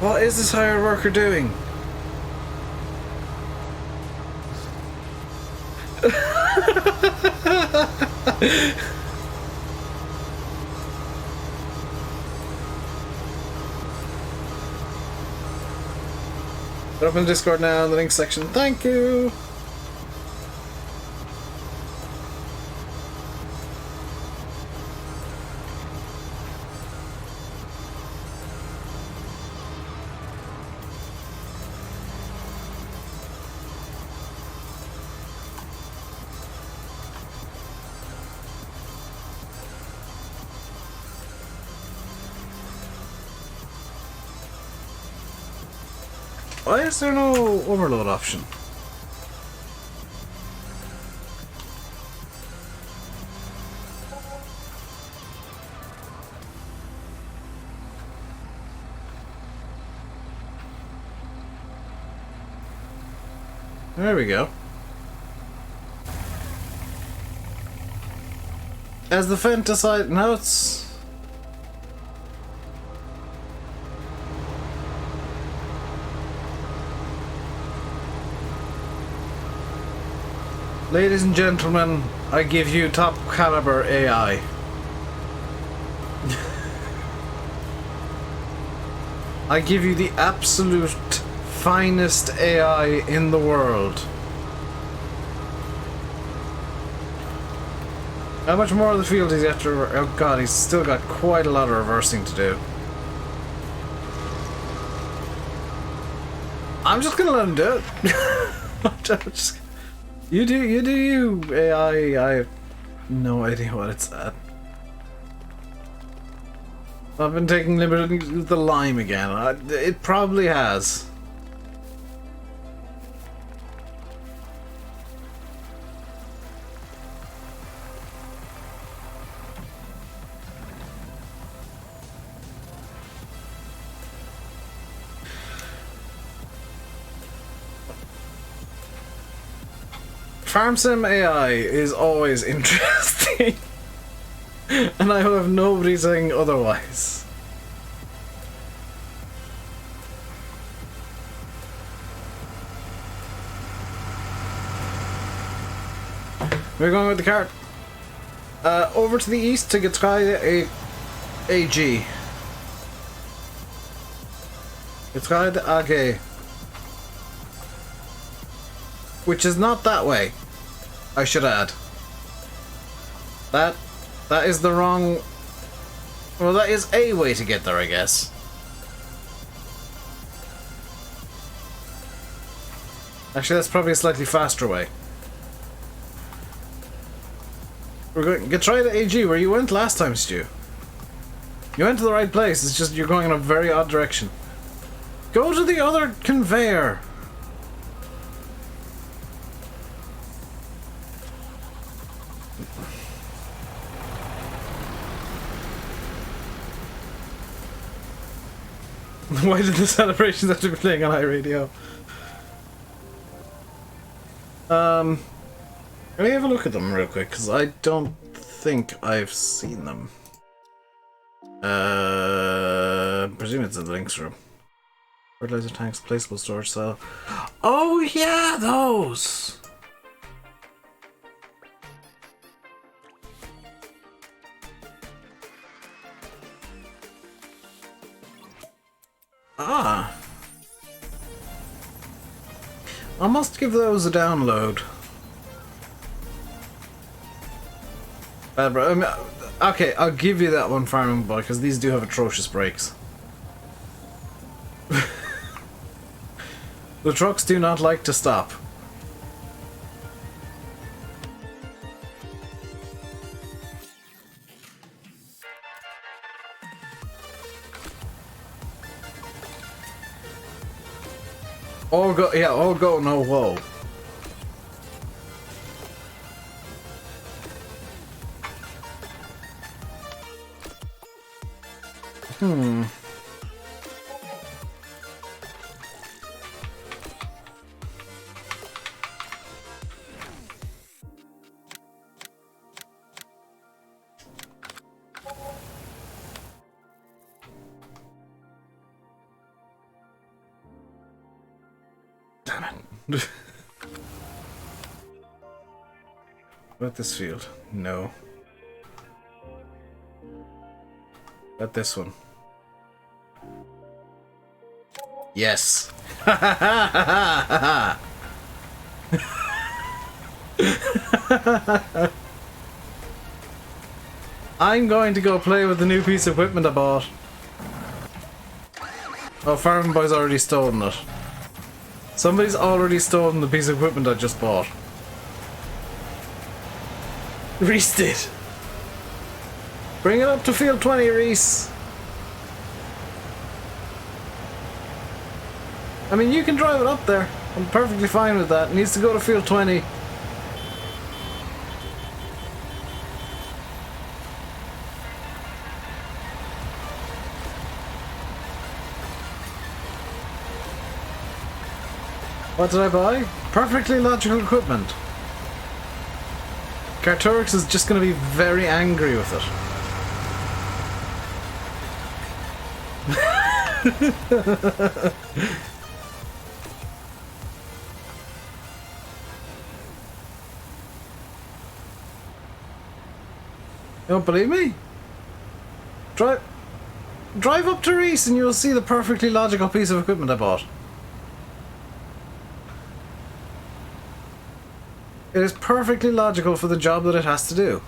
What is this hired worker doing? Put up in the Discord now in the link section. Thank you. Why is there no overload option? There we go. As the Fent decide, now it's Ladies and gentlemen, I give you top caliber AI. I give you the absolute finest AI in the world. How much more of the field is he after? Oh god, he's still got quite a lot of reversing to do. I'm just gonna let him do it. You do you, AI. I have no idea what it's at. I've been taking liberties with the lime again. It probably has. Farm Sim AI is always interesting. And I have nobody saying otherwise. We're going with the cart. Over to the east to Getreide AG. Getreide AG. Which is not that way, I should add. That is the wrong... Well, that is a way to get there, I guess. Actually, that's probably a slightly faster way. We're going to try the AG where you went last time, Stu. You went to the right place, it's just you're going in a very odd direction. Go to the other conveyor! Why did the celebrations have to be playing on iRadio? Let me have a look at them real quick, because I don't think I've seen them. Presume it's in the links room. Fertilizer tanks, placeable storage cell. Oh yeah, those! Ah. I must give those a download. Bro. Okay, I'll give you that one, Farming Boy, because these do have atrocious brakes. The trucks do not like to stop. All go, yeah, all go, no whoa. Damn it. About this field? No. About this one? Yes. I'm going to go play with the new piece of equipment I bought. Oh, Farming Boy's already stolen it. Somebody's already stolen the piece of equipment I just bought. Reese did. Bring it up to field 20, Reese. I mean, you can drive it up there. I'm perfectly fine with that. It needs to go to field 20. What did I buy? Perfectly logical equipment. Carturix is just going to be very angry with it. You don't believe me? Drive up to Reese and you'll see the perfectly logical piece of equipment I bought. It is perfectly logical for the job that it has to do.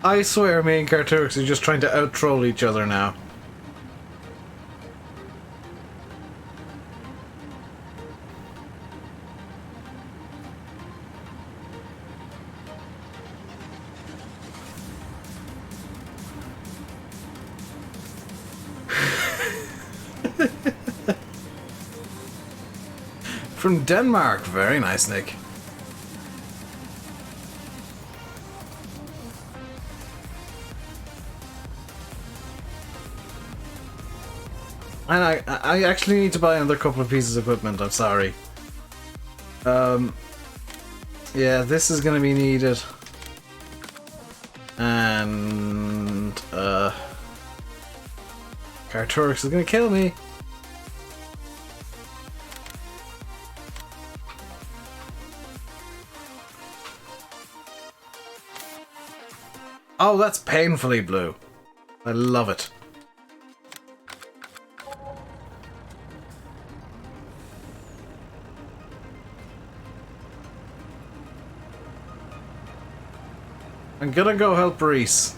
I swear me and Carturix are just trying to out-troll each other now. From Denmark. Very nice, Nick. And I actually need to buy another couple of pieces of equipment, I'm sorry. Yeah, this is gonna be needed. And, Carturix is gonna kill me. Oh, that's painfully blue. I love it. I'm gonna go help Reese.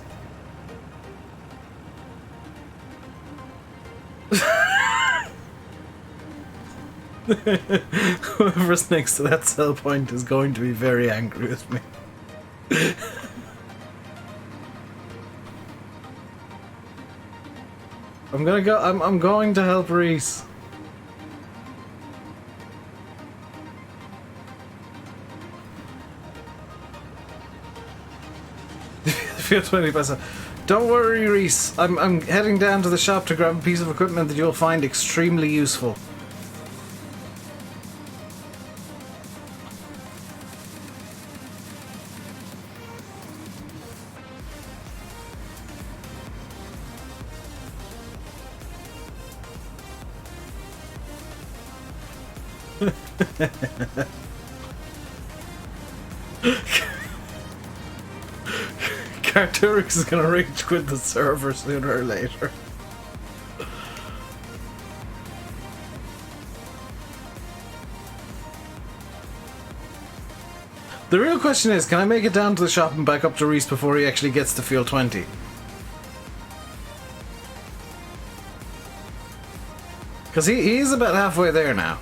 Whoever's next to that sell point is going to be very angry with me. I'm going to help Reese. Feel 20%. Don't worry, Reese. I'm heading down to the shop to grab a piece of equipment that you'll find extremely useful. Carturix is gonna rage quit the server sooner or later. The real question is, can I make it down to the shop and back up to Reese before he actually gets to field 20? Because he's about halfway there now.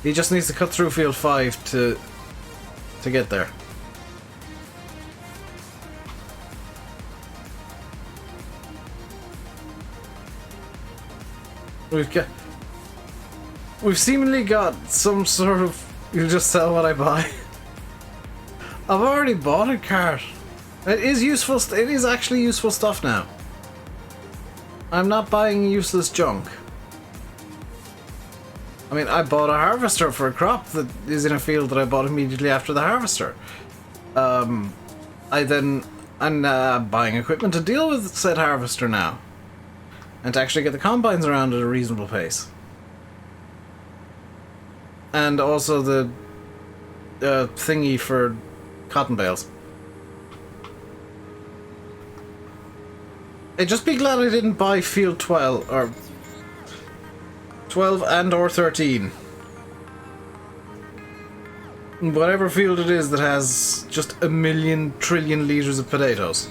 He just needs to cut through field 5 to get there. We've seemingly got some sort of, you just sell what I buy. I've already bought a cart. It is useful. It is actually useful stuff now. I'm not buying useless junk. I mean, I bought a harvester for a crop that is in a field that I bought immediately after the harvester. I'm buying equipment to deal with said harvester now. And to actually get the combines around at a reasonable pace. And also the thingy for cotton bales. I'd just be glad I didn't buy field 12 or 12 and or 13. Whatever field it is that has just 1,000,000 trillion liters of potatoes.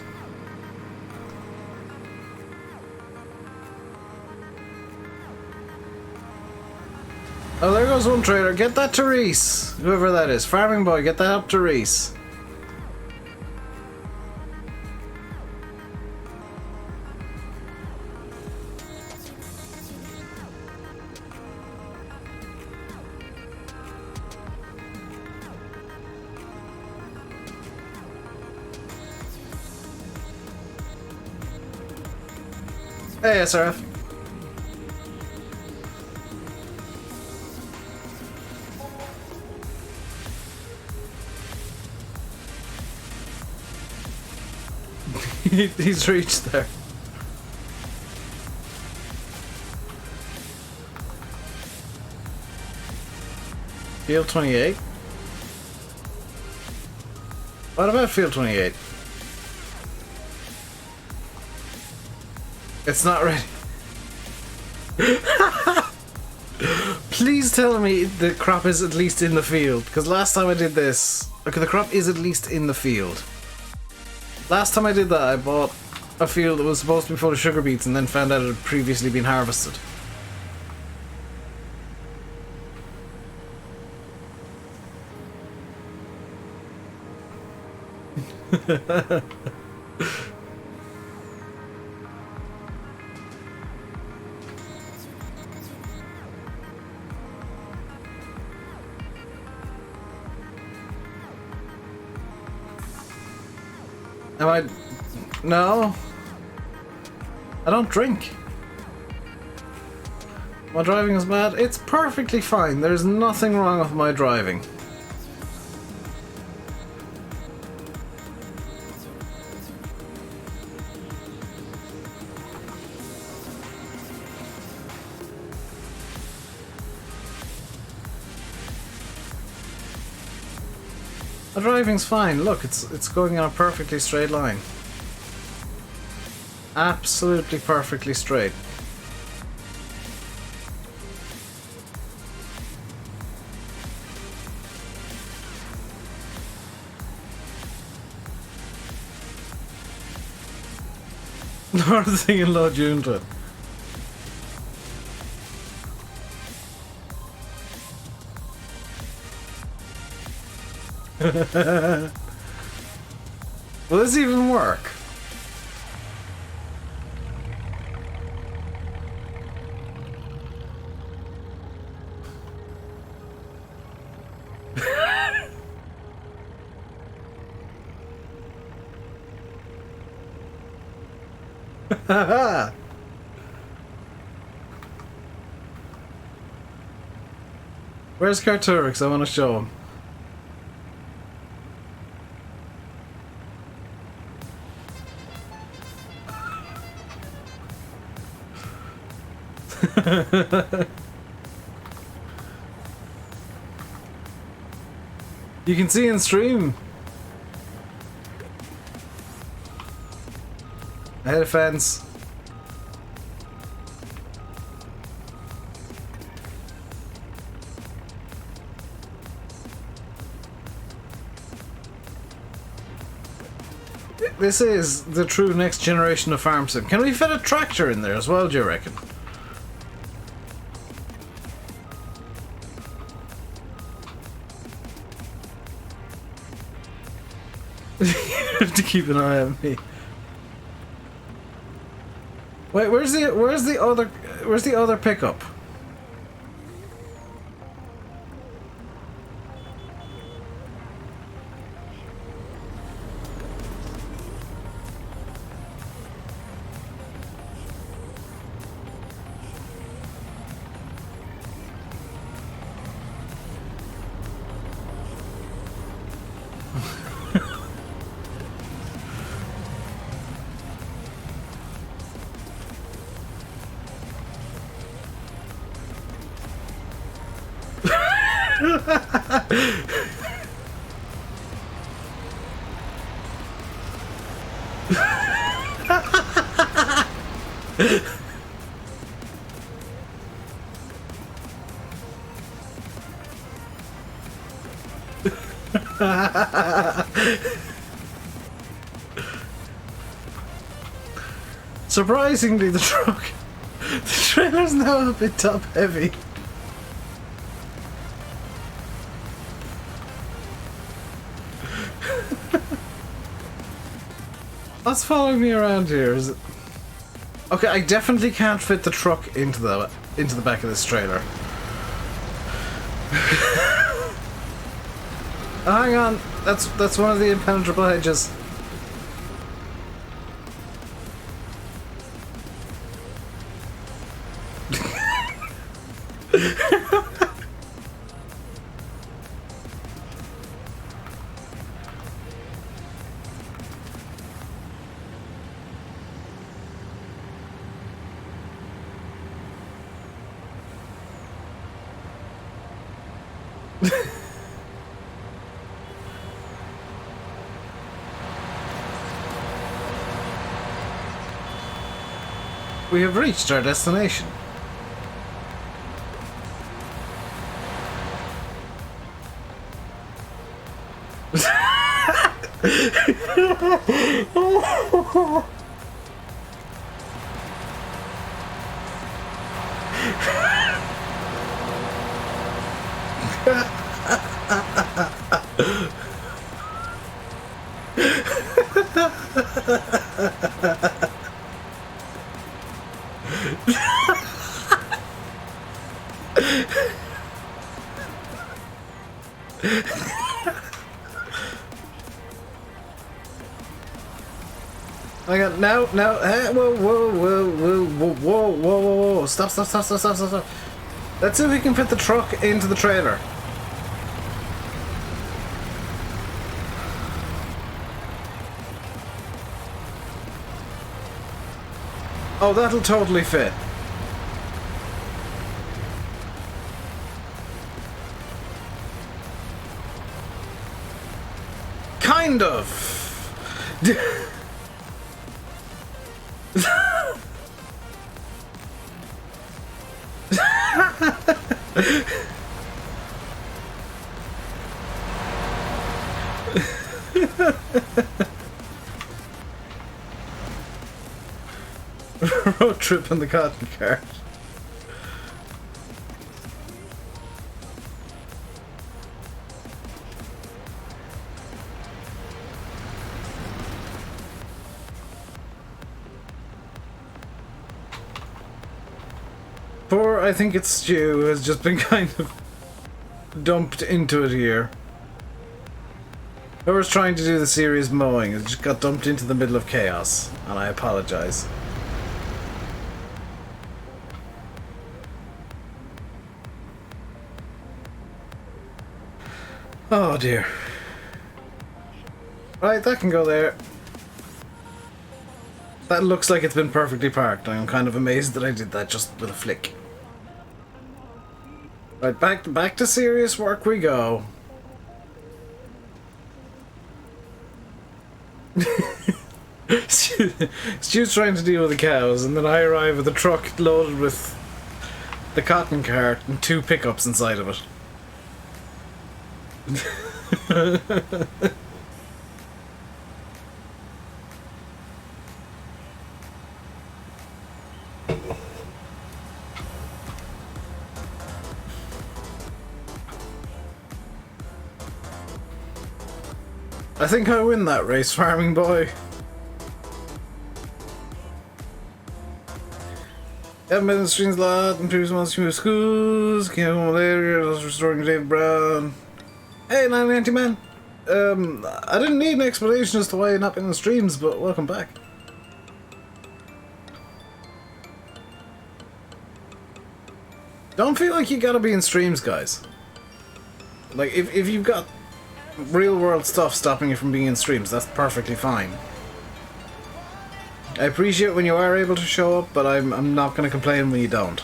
Oh, there goes one trader. Get that to Reese. Whoever that is. Farming boy, get that up to Reese. Hey, SRF. He's reached there. Field 28? What about Field 28? It's not ready. Please tell me the crop is at least in the field, because last time I did this... Okay, the crop is at least in the field. Last time I did that, I bought a field that was supposed to be full of sugar beets and then found out it had previously been harvested. Am I... No. I don't drink. My driving is bad. It's perfectly fine. There's nothing wrong with my driving. My driving's fine. Look, it's going on a perfectly straight line. Absolutely perfectly straight. Northing in Low Junta. Will this even work? Where's Carturix? I want to show him. You can see in stream. I hit a fence. This is the true next generation of farm sim. Can we fit a tractor in there as well, do you reckon? You have to keep an eye on me. Wait, where's the other pickup? Surprisingly, the trailer's now a bit top heavy. What's following me around here? Is it... Okay, I definitely can't fit the truck into the back of this trailer. Oh, hang on, that's one of the impenetrable hedges. We have reached our destination. Hang on, no, hey, whoa, stop. Let's see if we can fit the truck into the trailer. Oh, that'll totally fit. Kind of. Road trip in the cotton cart. Poor, I think it's Stu, has just been kind of dumped into it here. Whoever's trying to do the serious mowing has just got dumped into the middle of chaos, and I apologize. Oh dear. Right, that can go there. That looks like it's been perfectly parked. I'm kind of amazed that I did that just with a flick. Right, back to serious work we go. Stu's trying to deal with the cows, and then I arrive with a truck loaded with the cotton cart and 2 pickups inside of it. I think I win that race, farming boy. Haven't been in the streams a lot, and previous months to move schools, came home later, I was restoring Dave Brown. Hey, 990 man. I didn't need an explanation as to why you're not been in the streams, but welcome back. Don't feel like you gotta be in streams, guys. Like, if you've got real world stuff stopping you from being in streams, that's perfectly fine. I appreciate when you are able to show up, but I'm not going to complain when you don't.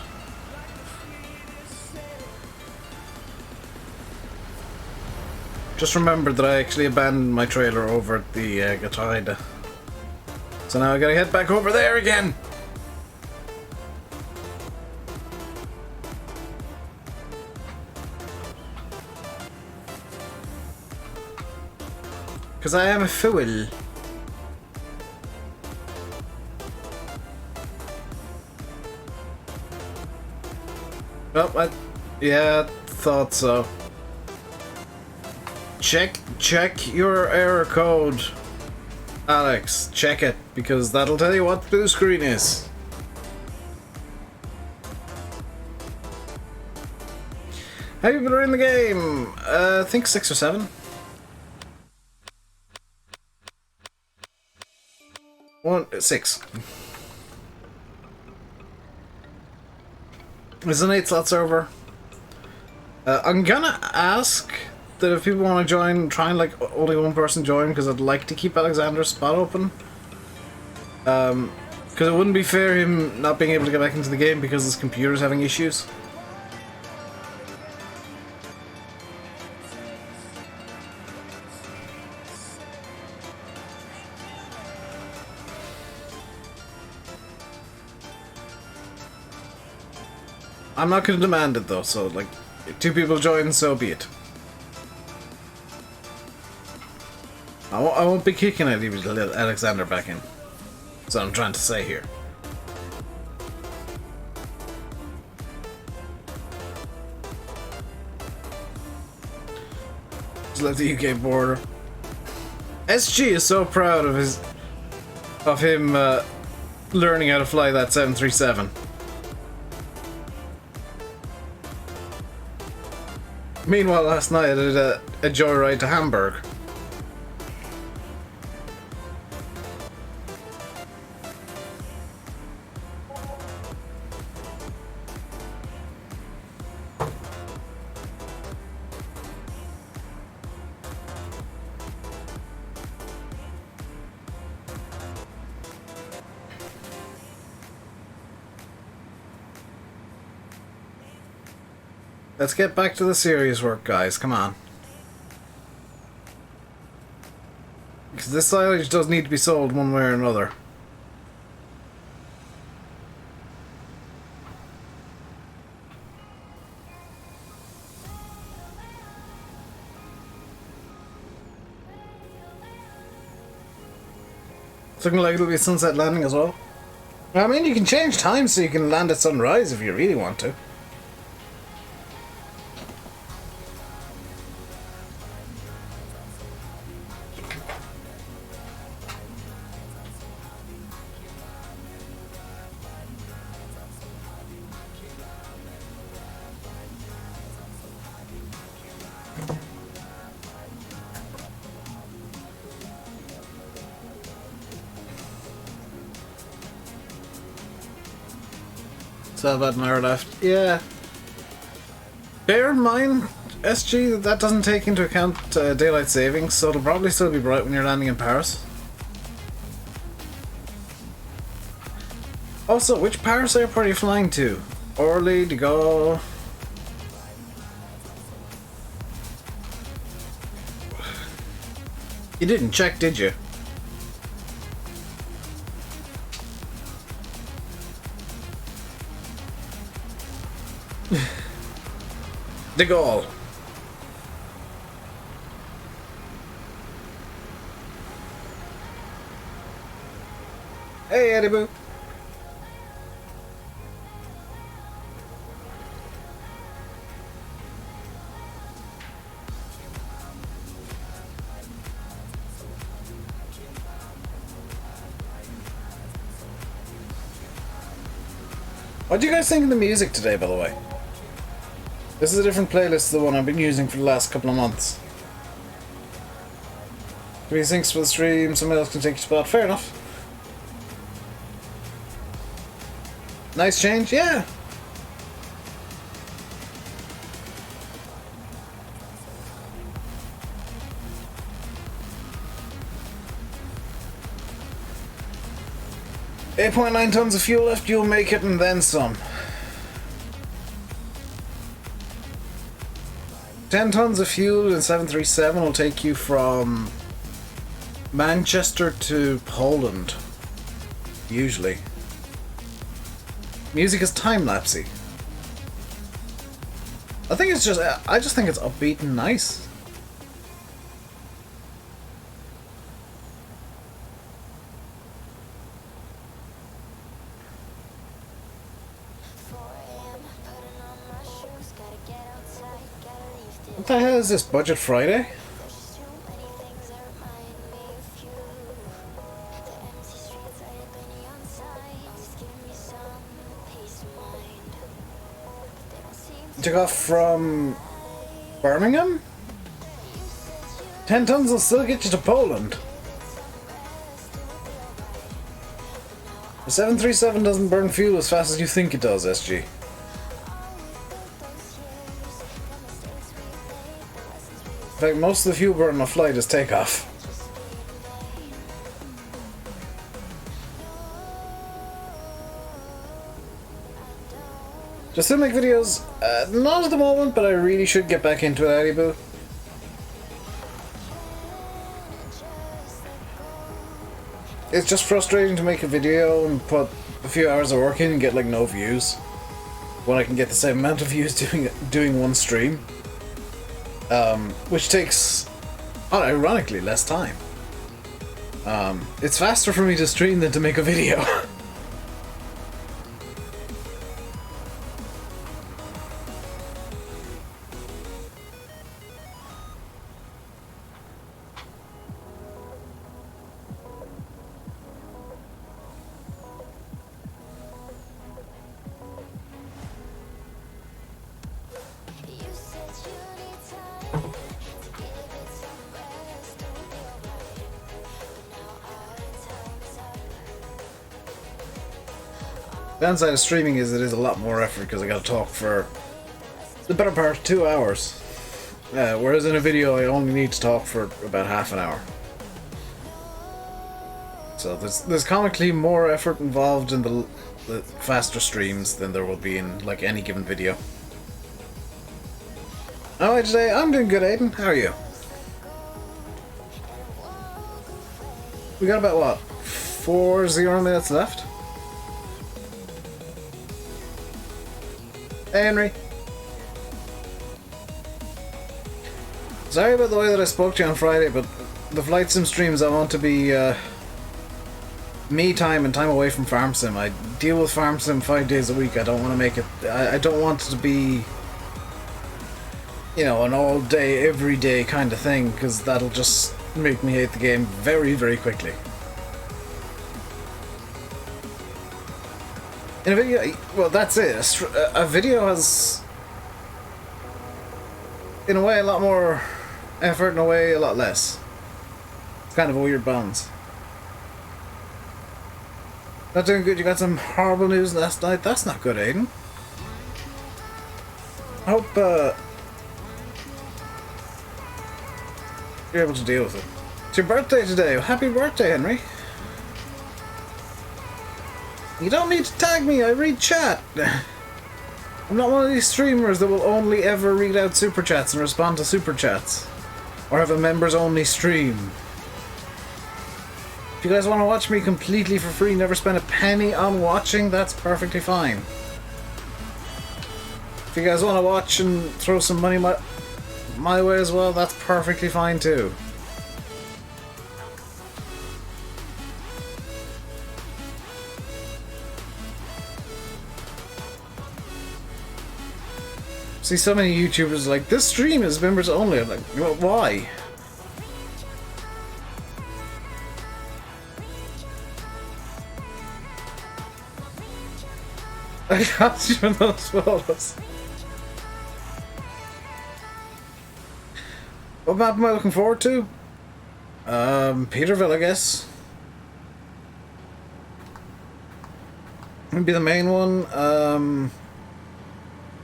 Just remember that I actually abandoned my trailer over at the Gatorade. So now I gotta head back over there again! Because I am a fool. Oh, yeah, thought so. Check your error code, Alex. Check it, because that'll tell you what the blue screen is. How many people are in the game? I think 6 or 7. 6. It's an 8-slot server. I'm gonna ask that if people want to join, try and like only one person join, because I'd like to keep Alexander's spot open. Because it wouldn't be fair him not being able to get back into the game because his computer's having issues. I'm not going to demand it though, so like, if 2 people join, so be it. I won't be kicking it even to let Alexander back in. That's what I'm trying to say here. Just left the UK border. SG is so proud of him learning how to fly that 737. Meanwhile, last night I did a joyride to Hamburg. Let's get back to the serious work, guys. Come on. Because this silage does need to be sold one way or another. It's looking like it'll be a sunset landing as well. I mean, you can change time so you can land at sunrise if you really want to. So about an hour left. Yeah. Bear in mind, SG, that doesn't take into account daylight savings, so it'll probably still be bright when you're landing in Paris. Also, which Paris airport are you flying to? Orly, de Gaulle? You didn't check, did you? De Gaulle. Hey, Eddie Boo. What do you guys think of the music today, by the way? This is a different playlist to the one I've been using for the last couple of months. Three syncs for the stream, somebody else can take your spot. Fair enough. Nice change, yeah. $8.9 tons of fuel left, you'll make it and then some. 10 tons of fuel in 737 will take you from Manchester to Poland. Usually. Music is time-lapsey. I just think it's upbeat and nice. What the hell is this, Budget Friday? Took off from Birmingham? 10 tons will still get you to Poland. The 737 doesn't burn fuel as fast as you think it does, SG. In fact, most of the fuel burn on a flight is takeoff. Just still make videos, not at the moment, but I really should get back into it, Adiboo. It's just frustrating to make a video and put a few hours of work in and get like no views. when I can get the same amount of views doing one stream, which takes, ironically, less time. It's faster for me to stream than to make a video. Downside of streaming is it is a lot more effort because I gotta talk for the better part of 2 hours. Whereas in a video I only need to talk for about half an hour. So there's comically more effort involved in the faster streams than there will be in like any given video. Alright, today I'm doing good, Aiden. How are you? We got about what? 40 minutes left? Hey, Henry. Sorry about the way that I spoke to you on Friday, but the Flight Sim streams I want to be me time and time away from Farm Sim. I deal with Farm Sim 5 days a week. I don't want to make it... I don't want it to be, you know, an all day, every day kind of thing, because that'll just make me hate the game very, very quickly. In a video, well, that's it. A video has, in a way, a lot more effort, in a way, a lot less. It's kind of a weird balance. Not doing good. You got some horrible news last night. That's not good, Aiden. I hope you're able to deal with it. It's your birthday today. Happy birthday, Henry. You don't need to tag me, I read chat. I'm not one of these streamers that will only ever read out super chats and respond to super chats. Or have a members only stream. If you guys want to watch me completely for free, never spend a penny on watching, that's perfectly fine. If you guys want to watch and throw some money my way as well, that's perfectly fine too. See so many YouTubers like, this stream is members only. I'm like, well, why? I got you in those photos. What map am I looking forward to? Peterville, I guess. Would be the main one.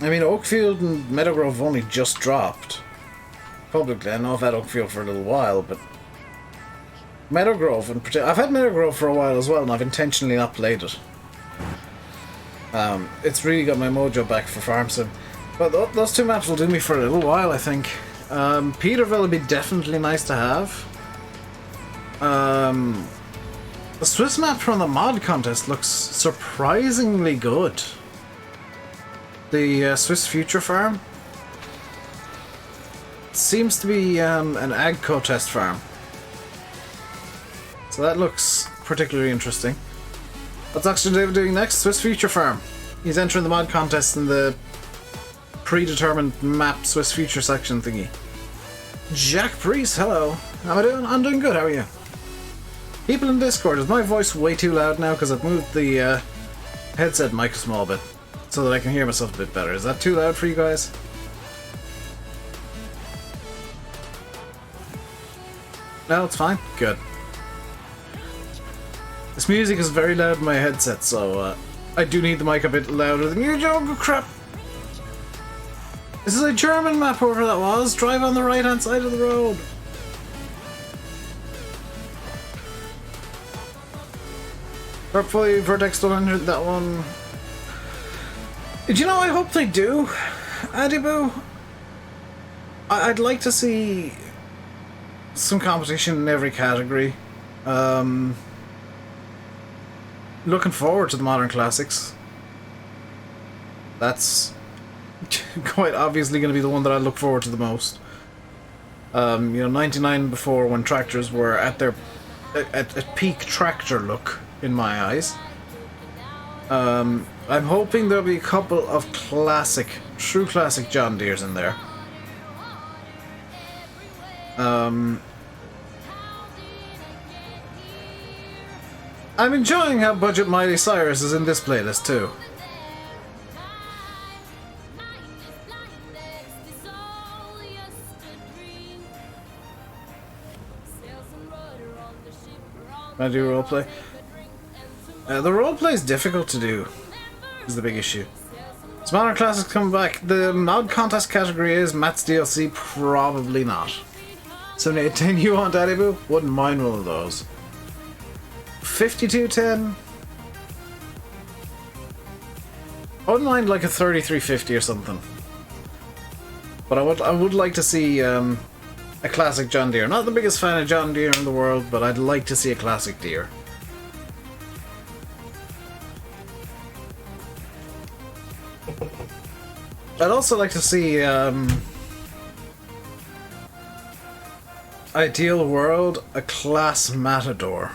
I mean, Oakfield and Meadowgrove have only just dropped publicly. I know I've had Oakfield for a little while, but Meadowgrove in particular. I've had Meadowgrove for a while as well, and I've intentionally not played it. It's really got my mojo back for Farm Sim. But those two maps will do me for a little while, I think. Peterville would be definitely nice to have. The Swiss map from the mod contest looks surprisingly good. The Swiss Future Farm seems to be an AgCo test farm. So that looks particularly interesting. What's Oxygen David doing next? Swiss Future Farm. He's entering the mod contest in the predetermined map Swiss Future section thingy. Jack Priest, hello. How am I doing? I'm doing good, how are you? People in Discord, is my voice way too loud now because I've moved the headset mic a small bit so that I can hear myself a bit better. Is that too loud for you guys? No, it's fine? Good. This music is very loud in my headset, so I do need the mic a bit louder than you, Joe. Crap! This is a German map, whoever that was. Drive on the right-hand side of the road. Hopefully Vertex don't enter that one. Do you know, I hope they do, Adiboo. I'd like to see some competition in every category. Looking forward to the Modern Classics. That's quite obviously going to be the one that I look forward to the most. You know, 99 before, when tractors were at their at peak tractor look in my eyes. I'm hoping there'll be a couple of classic, true classic John Deeres in there. I'm enjoying how Budget Mighty Cyrus is in this playlist too. I do roleplay. The roleplay is difficult to do, is the big issue. Smaller classics coming back. The mod contest category is Matt's DLC, probably not. 7810 you want, Daddy Boo? Wouldn't mind one of those. 5210. I wouldn't mind like a 3350 or something. But I would like to see a classic John Deere. Not the biggest fan of John Deere in the world, but I'd like to see a classic Deere. I'd also like to see Ideal World, a class Matador.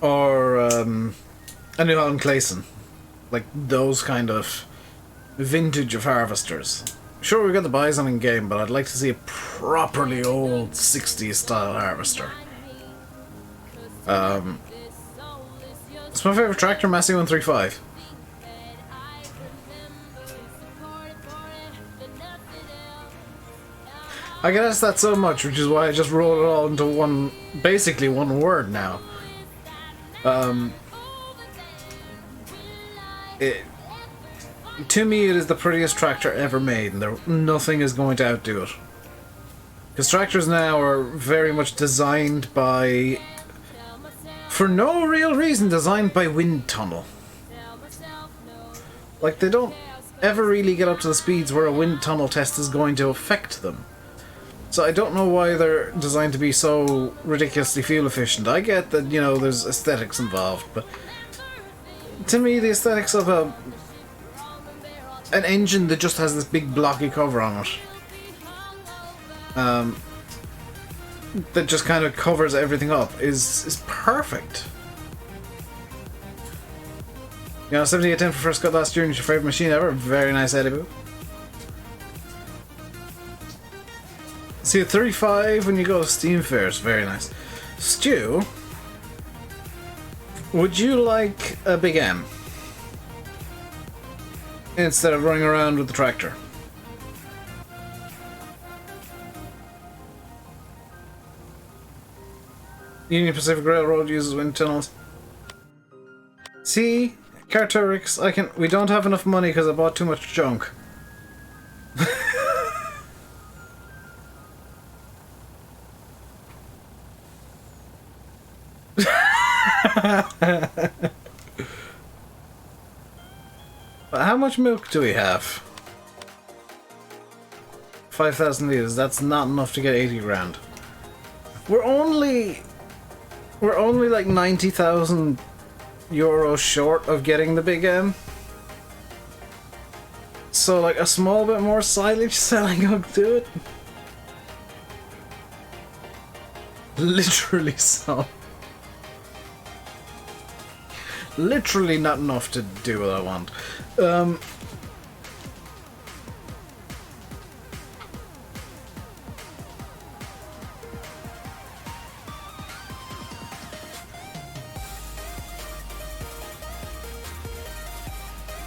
Or a New Holland Clayson. Like those kind of vintage of harvesters. Sure, we've got the Bison in game, but I'd like to see a properly old 60s style harvester. It's my favorite tractor, Massey 135. I get asked that so much, which is why I just roll it all into one, basically one word now. To me, it is the prettiest tractor ever made, and nothing is going to outdo it. Because tractors now are very much designed by, for no real reason, designed by wind tunnel. Like, they don't ever really get up to the speeds where a wind tunnel test is going to affect them. So I don't know why they're designed to be so ridiculously fuel efficient. I get that, you know, there's aesthetics involved, but to me the aesthetics of an engine that just has this big blocky cover on it, that just kind of covers everything up, is perfect. You know, 7810 for first cut last year, and it's your favourite machine ever. Very nice, Eddie Boo. See, at 35 when you go to Steam Fairs, very nice. Stu, would you like a Big M instead of running around with the tractor? Union Pacific Railroad uses wind tunnels. See, Carturix, we don't have enough money because I bought too much junk. But how much milk do we have? 5,000 litres. That's not enough to get 80 grand. We're only like 90,000 euros short of getting the Big M. So like a small bit more silage selling up to it. Literally so. Literally not enough to do what I want.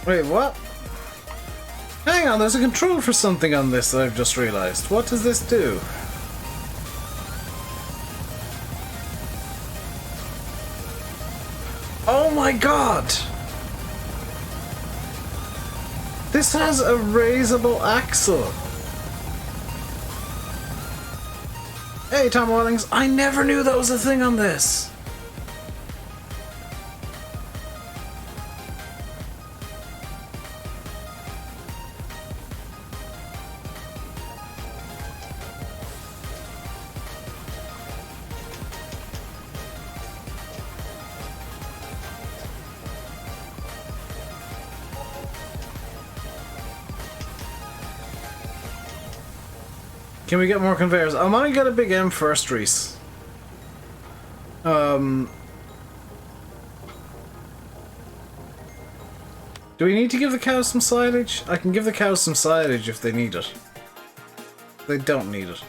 Wait, what? Hang on, there's a control for something on this that I've just realized. What does this do? Oh my god! This has a raisable axle! Hey Tom Wellings, I never knew that was a thing on this! Can we get more conveyors? I want to get a big M first, Reese. Do we need to give the cows some silage? I can give the cows some silage if they need it. They don't need it.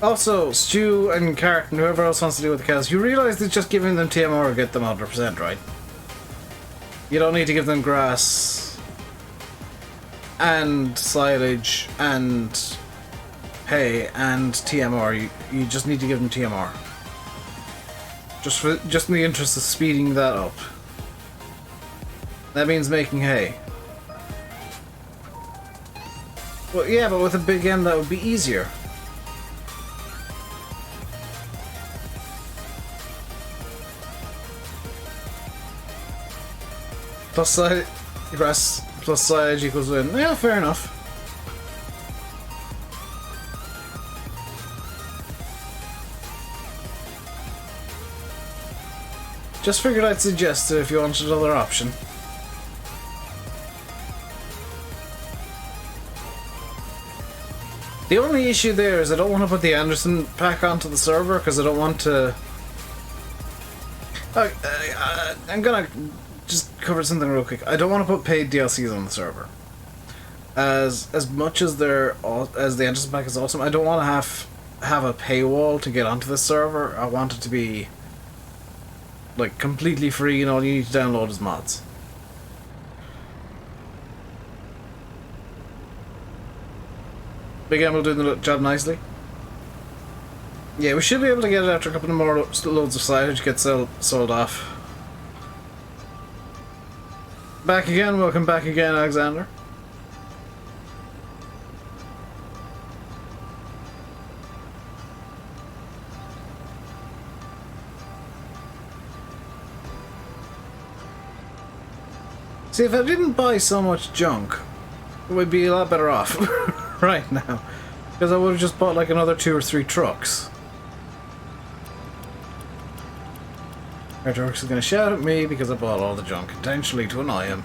Also, Stu and Cart and whoever else wants to deal with the cows, you realise that just giving them TMR will get them 100%, right? You don't need to give them grass and silage and hay and TMR. You just need to give them TMR. Just in the interest of speeding that up. That means making hay. Well, yeah, but with a big M that would be easier. Plus grass plus silage equals win. Yeah, fair enough. Just figured I'd suggest it if you wanted another option. The only issue there is I don't want to put the Anderson pack onto the server because I don't want to... I'm gonna just cover something real quick. I don't want to put paid DLCs on the server. As much as the Anderson pack is awesome, I don't want to have a paywall to get onto the server. I want it to be like completely free, and all you need to download is mods. Big M will do the job nicely. Yeah, we should be able to get it after a couple of more loads of silage get sold off. Back again, welcome back again, Alexander. See, if I didn't buy so much junk, we'd be a lot better off right now. Because I would have just bought like another 2 or 3 trucks. Artorix is going to shout at me because I bought all the junk intentionally to annoy him.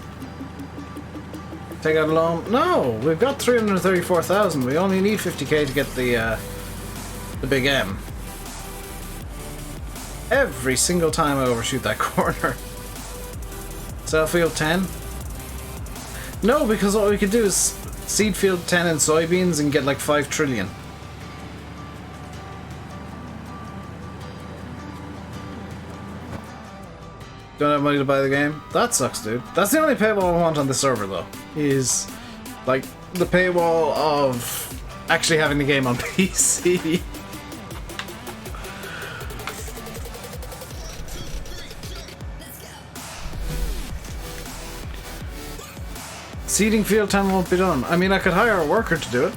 Take out a loan? No! We've got 334,000. We only need 50k to get the big M. Every single time I overshoot that corner. Sell field 10? No, because what we could do is seed field 10 in soybeans and get like 5 trillion. Don't have money to buy the game? That sucks, dude. That's the only paywall I want on the server, though. Is like the paywall of actually having the game on PC. Seeding field 10 won't be done. I mean, I could hire a worker to do it.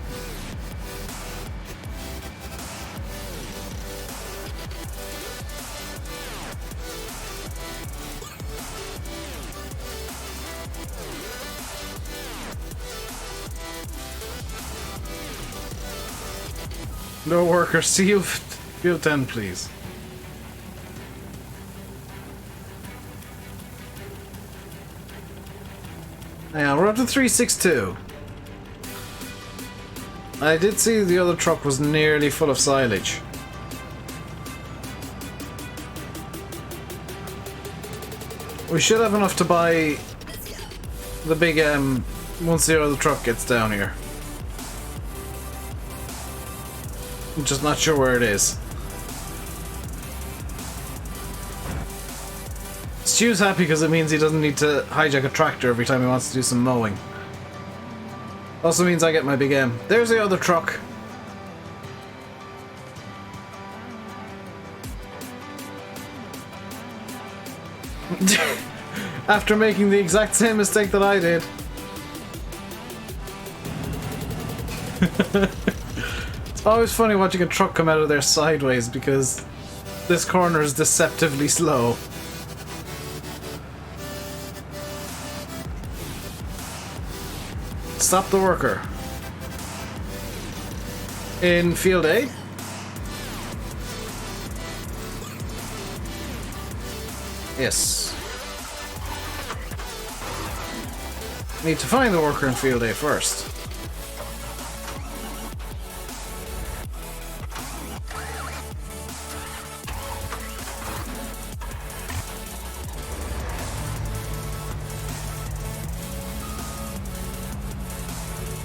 No worker, see you field 10, please. Hang on, we're up to 362. I did see the other truck was nearly full of silage. We should have enough to buy the big M once the other truck gets down here. I'm just not sure where it is. Stu's happy because it means he doesn't need to hijack a tractor every time he wants to do some mowing. Also means I get my big M. There's the other truck. After making the exact same mistake that I did. It's always funny watching a truck come out of there sideways because this corner is deceptively slow. Stop the worker. In field A. Yes. Need to find the worker in field A first.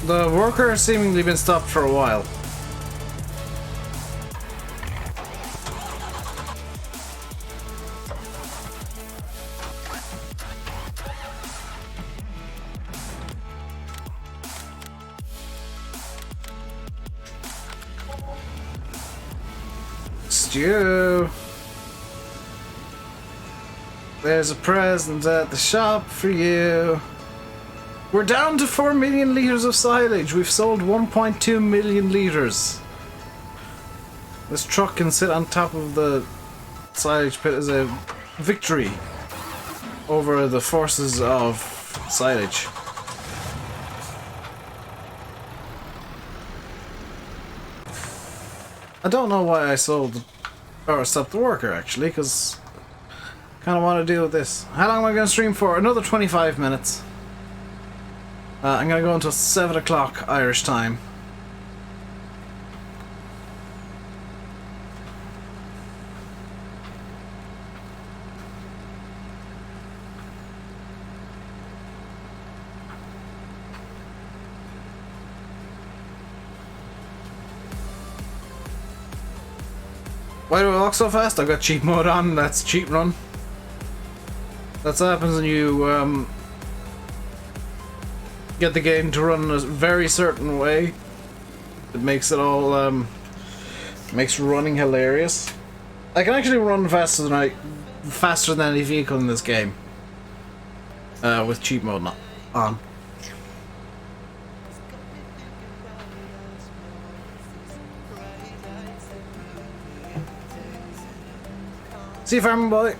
The worker has seemingly been stopped for a while. Stew. There's a present at the shop for you. We're down to 4 million litres of silage. We've sold 1.2 million litres. This truck can sit on top of the silage pit as a victory over the forces of silage. I don't know why I sold or stopped the worker actually, because I kind of want to deal with this. How long am I going to stream for? Another 25 minutes. I'm going to go until 7 o'clock Irish time. Why do I walk so fast? I got cheat mode on, that's cheat run. That's what happens when you get the game to run in a very certain way. It makes it all makes running hilarious. I can actually run faster than any vehicle in this game with cheat mode not on. See you, farming boy.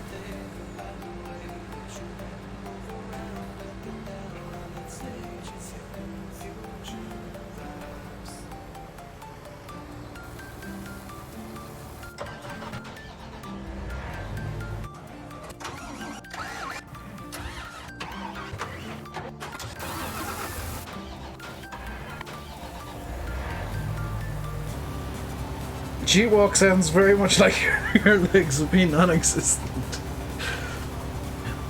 G-walk sounds very much like your legs would be non-existent.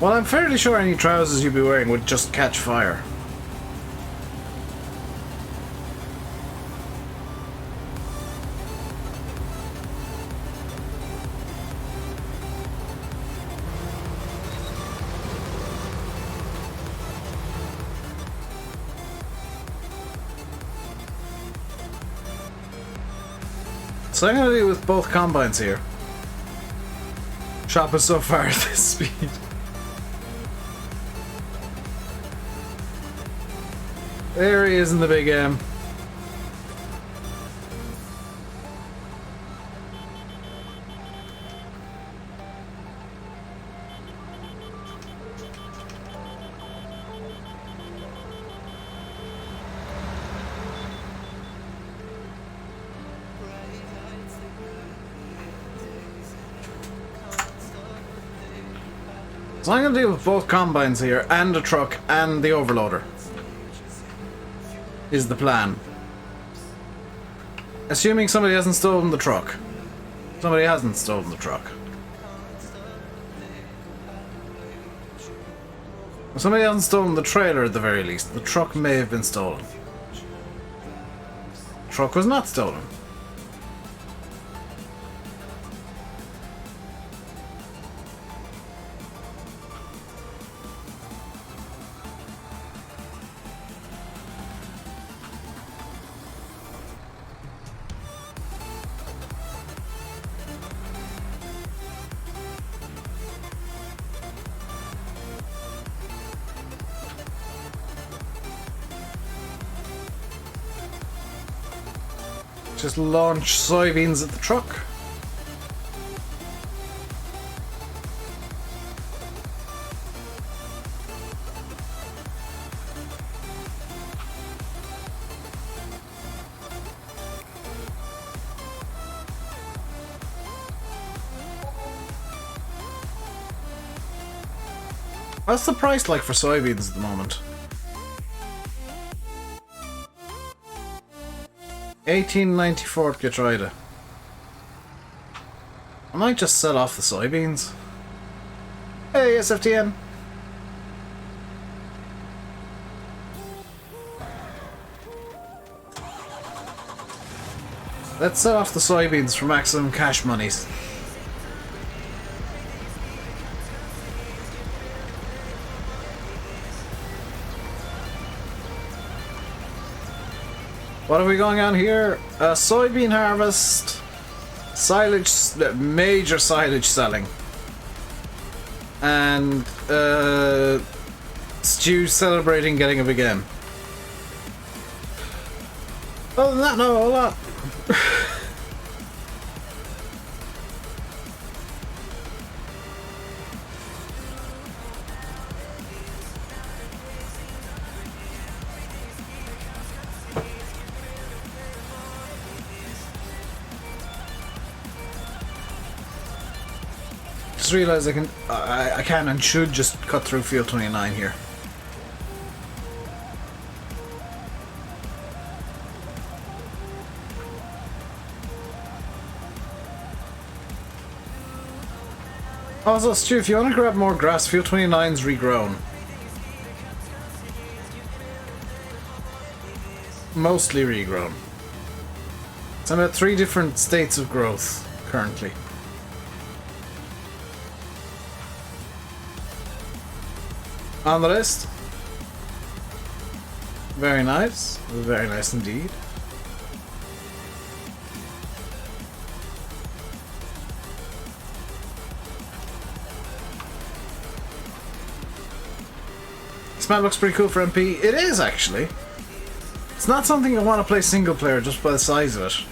Well, I'm fairly sure any trousers you'd be wearing would just catch fire. So I'm gonna do it with both combines here. Shop is so far at this speed. There he is in the big M. So I'm going to deal with both combines here, and the truck, and the overloader. Is the plan. Assuming somebody hasn't stolen the truck. Somebody hasn't stolen the truck. Somebody hasn't stolen the trailer at the very least. The truck may have been stolen. The truck was not stolen. Just launch soybeans at the truck. What's the price like for soybeans at the moment? 1894 Getreide. I might just sell off the soybeans. Hey, SFTN! Let's sell off the soybeans for maximum cash monies. What are we going on here? Soybean harvest, silage, major silage selling, and Stu celebrating getting a big M. Other than that, not a whole lot. Just realised I can and should just cut through field 29 here. Also, Stu, if you want to grab more grass, field 29's regrown. Mostly regrown. So I'm at 3 different states of growth currently. On the list. Very nice. Very nice indeed. This map looks pretty cool for MP. It is, actually. It's not something I want to play single player just by the size of it.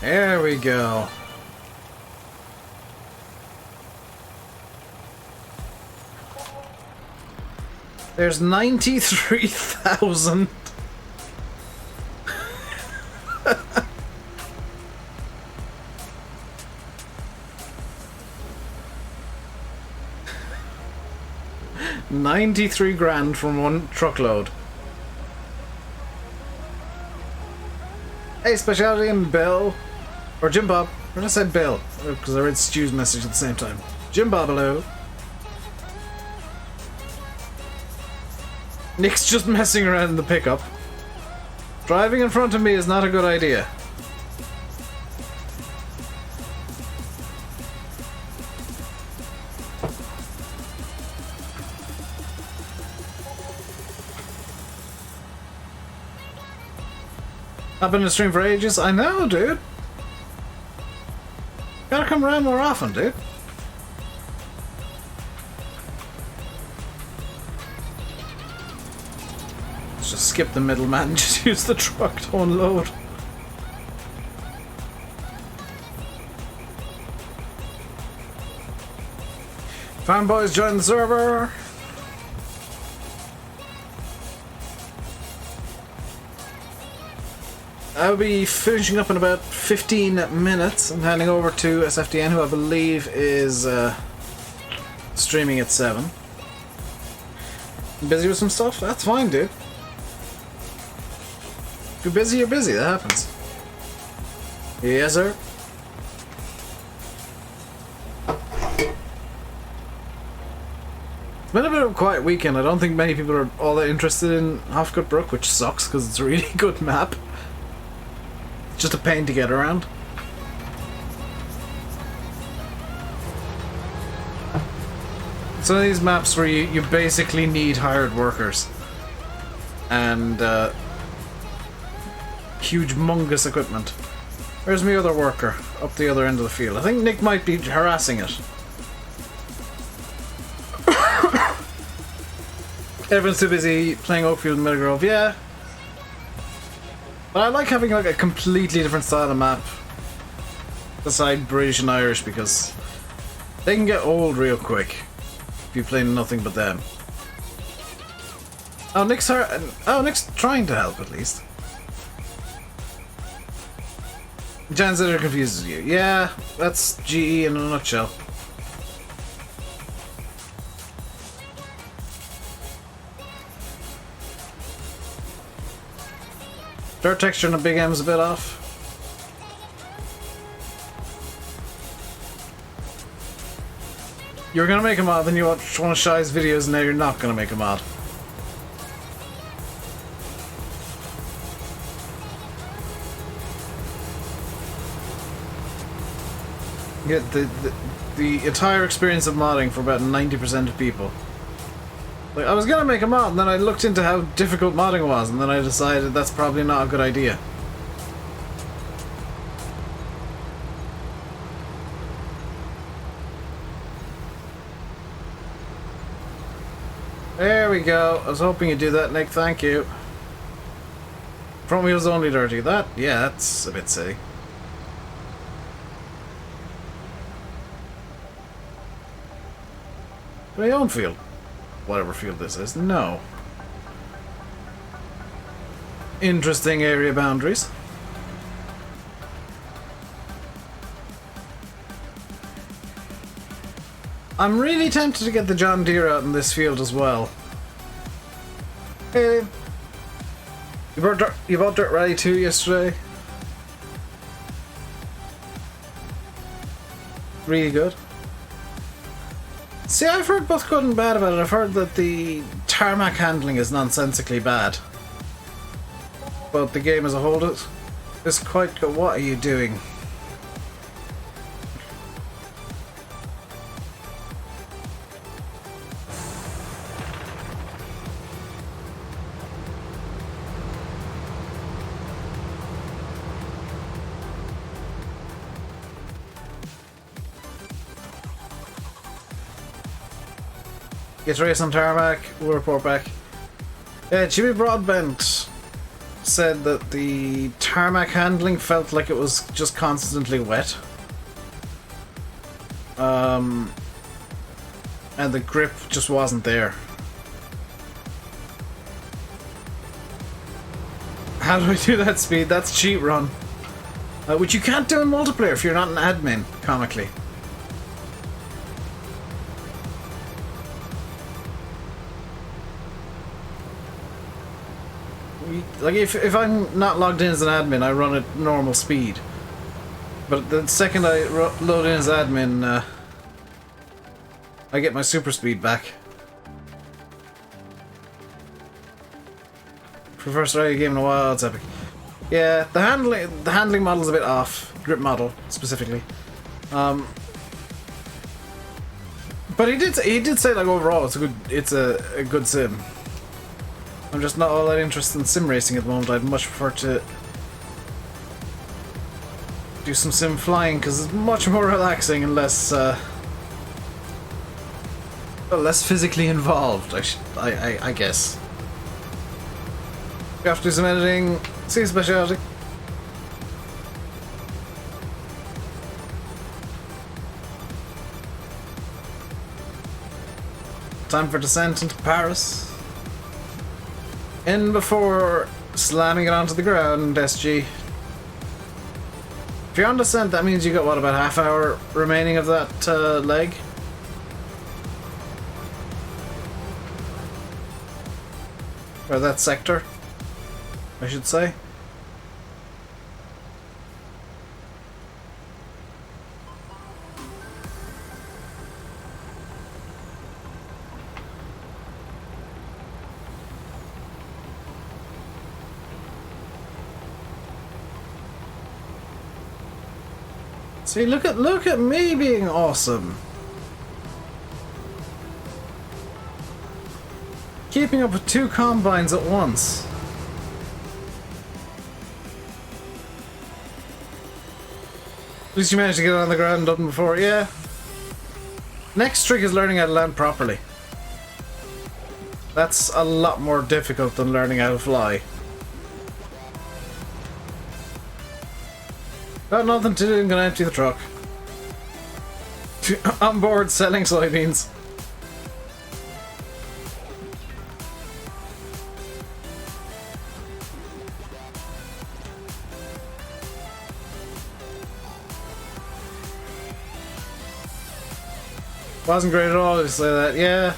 There we go. There's 93,000. $93 grand from one truckload. Hey, Speciality and Bill. Or Jim Bob. Or did I say Bill? Because I read Stu's message at the same time. Jim Bob, hello. Nick's just messing around in the pickup. Driving in front of me is not a good idea. I've been in the stream for ages. I know, dude. Gotta come around more often, dude. Let's just skip the middleman and just use the truck to unload. Fanboys join the server. I'll be finishing up in about 15 minutes and handing over to SFDN, who I believe is streaming at 7. Busy with some stuff? That's fine, dude. If you're busy, you're busy. That happens. Yes, sir. It's been a bit of a quiet weekend. I don't think many people are all that interested in Hofgut Brook, which sucks because it's a really good map. Just a pain to get around. It's one of these maps where you basically need hired workers and huge mungus equipment. Where's my other worker? Up the other end of the field. I think Nick might be harassing it. Everyone's too busy playing Oakfield and Middlegrove. Yeah. But I like having like a completely different style of map beside British and Irish because they can get old real quick if you play nothing but them. Oh, Nick's trying to help at least. Janzitter confuses you. Yeah, that's GE in a nutshell. Dirt texture in the Big M's a bit off. You were gonna make a mod, then you watched one of Shy's videos, and now you're not gonna make a mod. Yeah, the entire experience of modding for about 90% of people. Like, I was gonna make a mod, and then I looked into how difficult modding was, and then I decided that's probably not a good idea. There we go. I was hoping you'd do that, Nick. Thank you. Front wheels only dirty. That, yeah, that's a bit silly. My own field. Whatever field this is. No. Interesting area boundaries. I'm really tempted to get the John Deere out in this field as well. Hey, you bought Dirt Rally 2 yesterday? Really good. See, I've heard both good and bad about it. I've heard that the tarmac handling is nonsensically bad, but the game as a whole is quite good. What are you doing? Get race on tarmac, we'll report back. Jimmy Broadbent said that the tarmac handling felt like it was just constantly wet. And the grip just wasn't there. How do I do that speed? That's cheat run. Which you can't do in multiplayer if you're not an admin, comically. Like, if I'm not logged in as an admin, I run at normal speed. But the second I load in as admin, I get my super speed back. For first rally game in a while, it's epic. Yeah, the handling model's a bit off. Grip model, specifically. But he did say, like, overall it's a good sim. I'm just not all that interested in sim racing at the moment. I'd much prefer to do some sim flying because it's much more relaxing and less physically involved. I guess. We have to do some editing. See speciality. Time for descent into Paris. In before slamming it onto the ground, SG. If you're on descent, that means you got, what, about half hour remaining of that leg? Or that sector, I should say. See, look at me being awesome. Keeping up with 2 combines at once. At least you managed to get on the ground up before, yeah. Next trick is learning how to land properly. That's a lot more difficult than learning how to fly. Got nothing to do, I'm gonna empty the truck. On board selling soybeans. Wasn't great at all, just say that, yeah.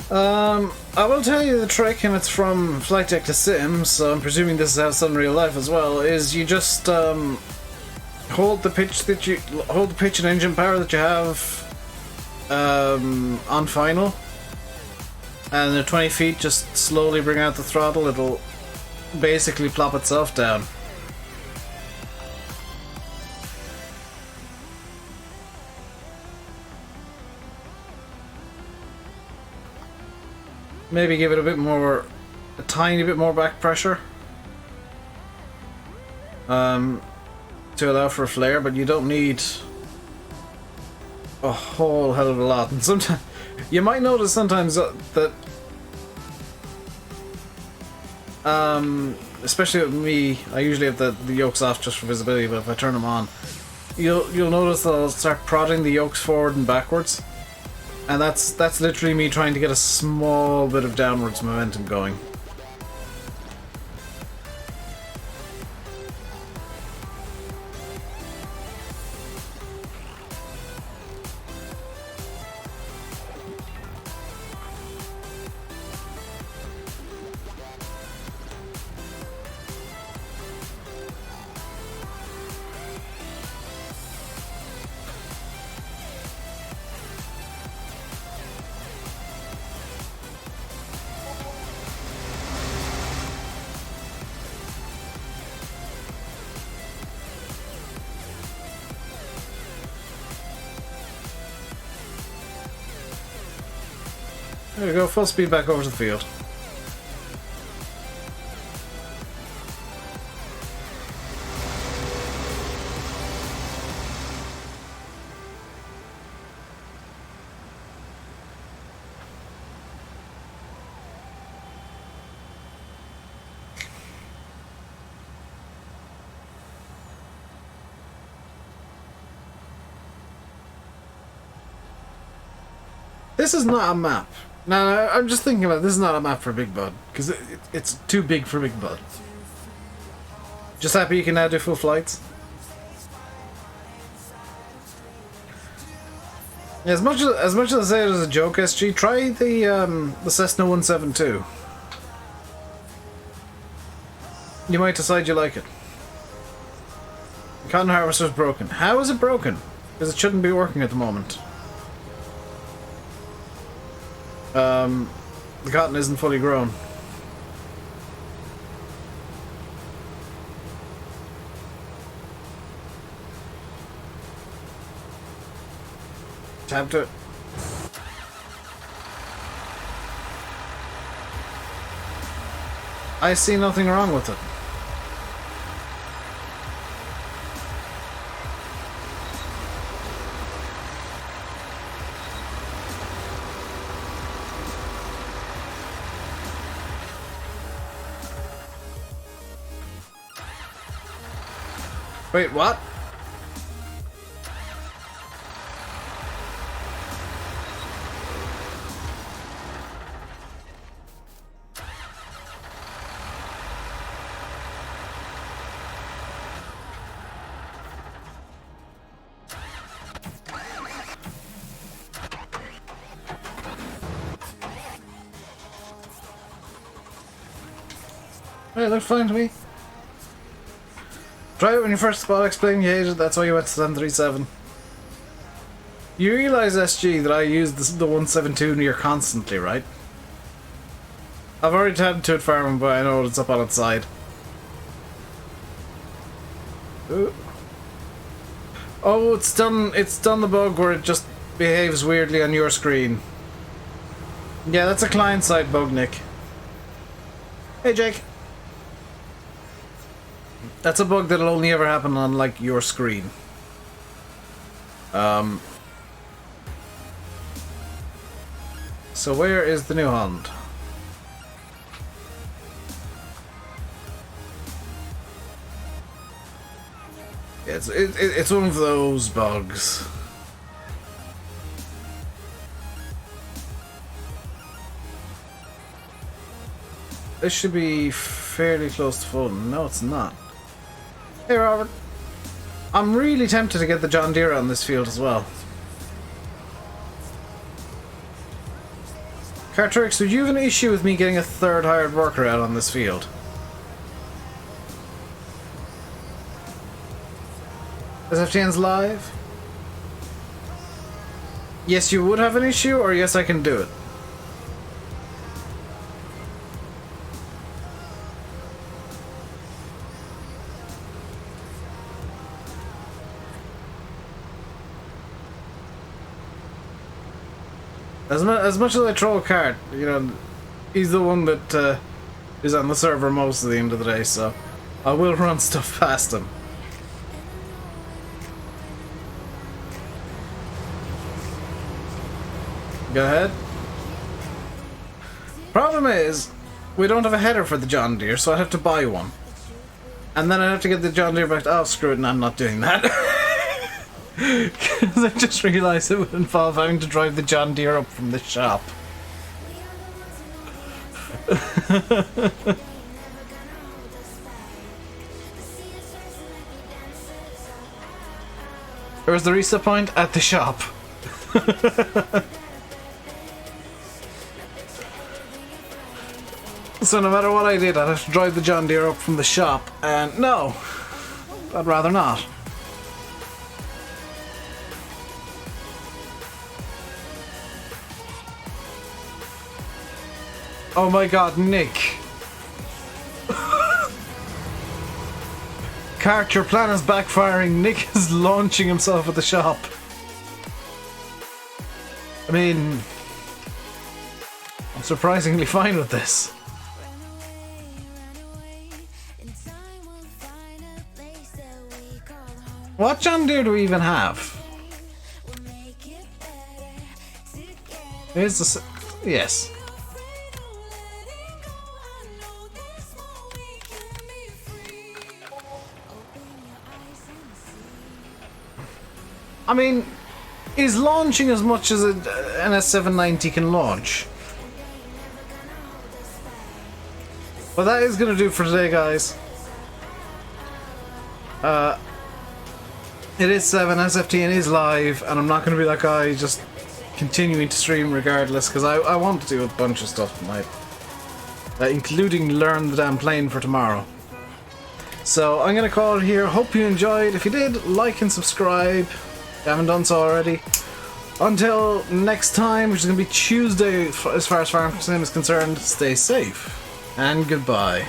I will tell you the trick, and it's from Flight Deck to Sim, so I'm presuming this is how it's done in real life as well, is you just hold the pitch and engine power that you have on final, and at 20 feet just slowly bring out the throttle. It'll basically plop itself down. Maybe give it a tiny bit more back pressure to allow for a flare, but you don't need a whole hell of a lot. And sometimes you might notice that especially with me, I usually have the yokes off just for visibility, but if I turn them on, you'll notice that I'll start prodding the yokes forward and backwards. And that's literally me trying to get a small bit of downwards momentum going. There we go, full speed back over to the field. This is not a map. No, I'm just thinking about it. This is not a map for Big Bud, because it's too big for Big Bud. Just happy you can now do full flights. Yeah, as much as I say it as a joke, SG, try the Cessna 172. You might decide you like it. The cotton harvester's broken. How is it broken? Because it shouldn't be working at the moment. The cotton isn't fully grown. Tap to it. I see nothing wrong with it. Wait, what? Hey, it looks fine to me. Try it when you first spot explain you hated it, that's why you went to 737. You realise, SG, that I use the 172 near constantly, right? I've already tapped to it farming, but I know it's up on its side. Ooh. Oh, it's done the bug where it just behaves weirdly on your screen. Yeah, that's a client-side bug, Nick. Hey, Jake. That's a bug that'll only ever happen on, like, your screen. So where is the New Holland? It's one of those bugs. This should be fairly close to full. No, it's not. Hey, Robert. I'm really tempted to get the John Deere on this field as well. Cartrix, would you have an issue with me getting a third hired worker out on this field? SFTN's live? Yes, you would have an issue, or yes, I can do it? As much as I troll Cart, you know, he's the one that is on the server most of the end of the day, so I will run stuff past him. Go ahead. Problem is, we don't have a header for the John Deere, so I'd have to buy one. And then I'd have to get the John Deere back to... Oh, screw it, no, I'm not doing that. Because I just realised it would involve having to drive the John Deere up from the shop. Where's the reset point? At the shop. So no matter what I did, I'd have to drive the John Deere up from the shop, and no, I'd rather not. Oh my god, Nick. Cart, your plan is backfiring. Nick is launching himself at the shop. I mean, I'm surprisingly fine with this. What John Deere do we even have? Here's the... Yes. I mean, is launching as much as an S790 can launch. Well, that is going to do for today, guys. It is 7, SFTN is live, and I'm not going to be that guy just continuing to stream regardless, because I want to do a bunch of stuff tonight. Including learn the damn plane for tomorrow. So I'm going to call it here. Hope you enjoyed. If you did, like and subscribe. If you haven't done so already. Until next time, which is going to be Tuesday as far as Farm Sim is concerned, stay safe. And goodbye.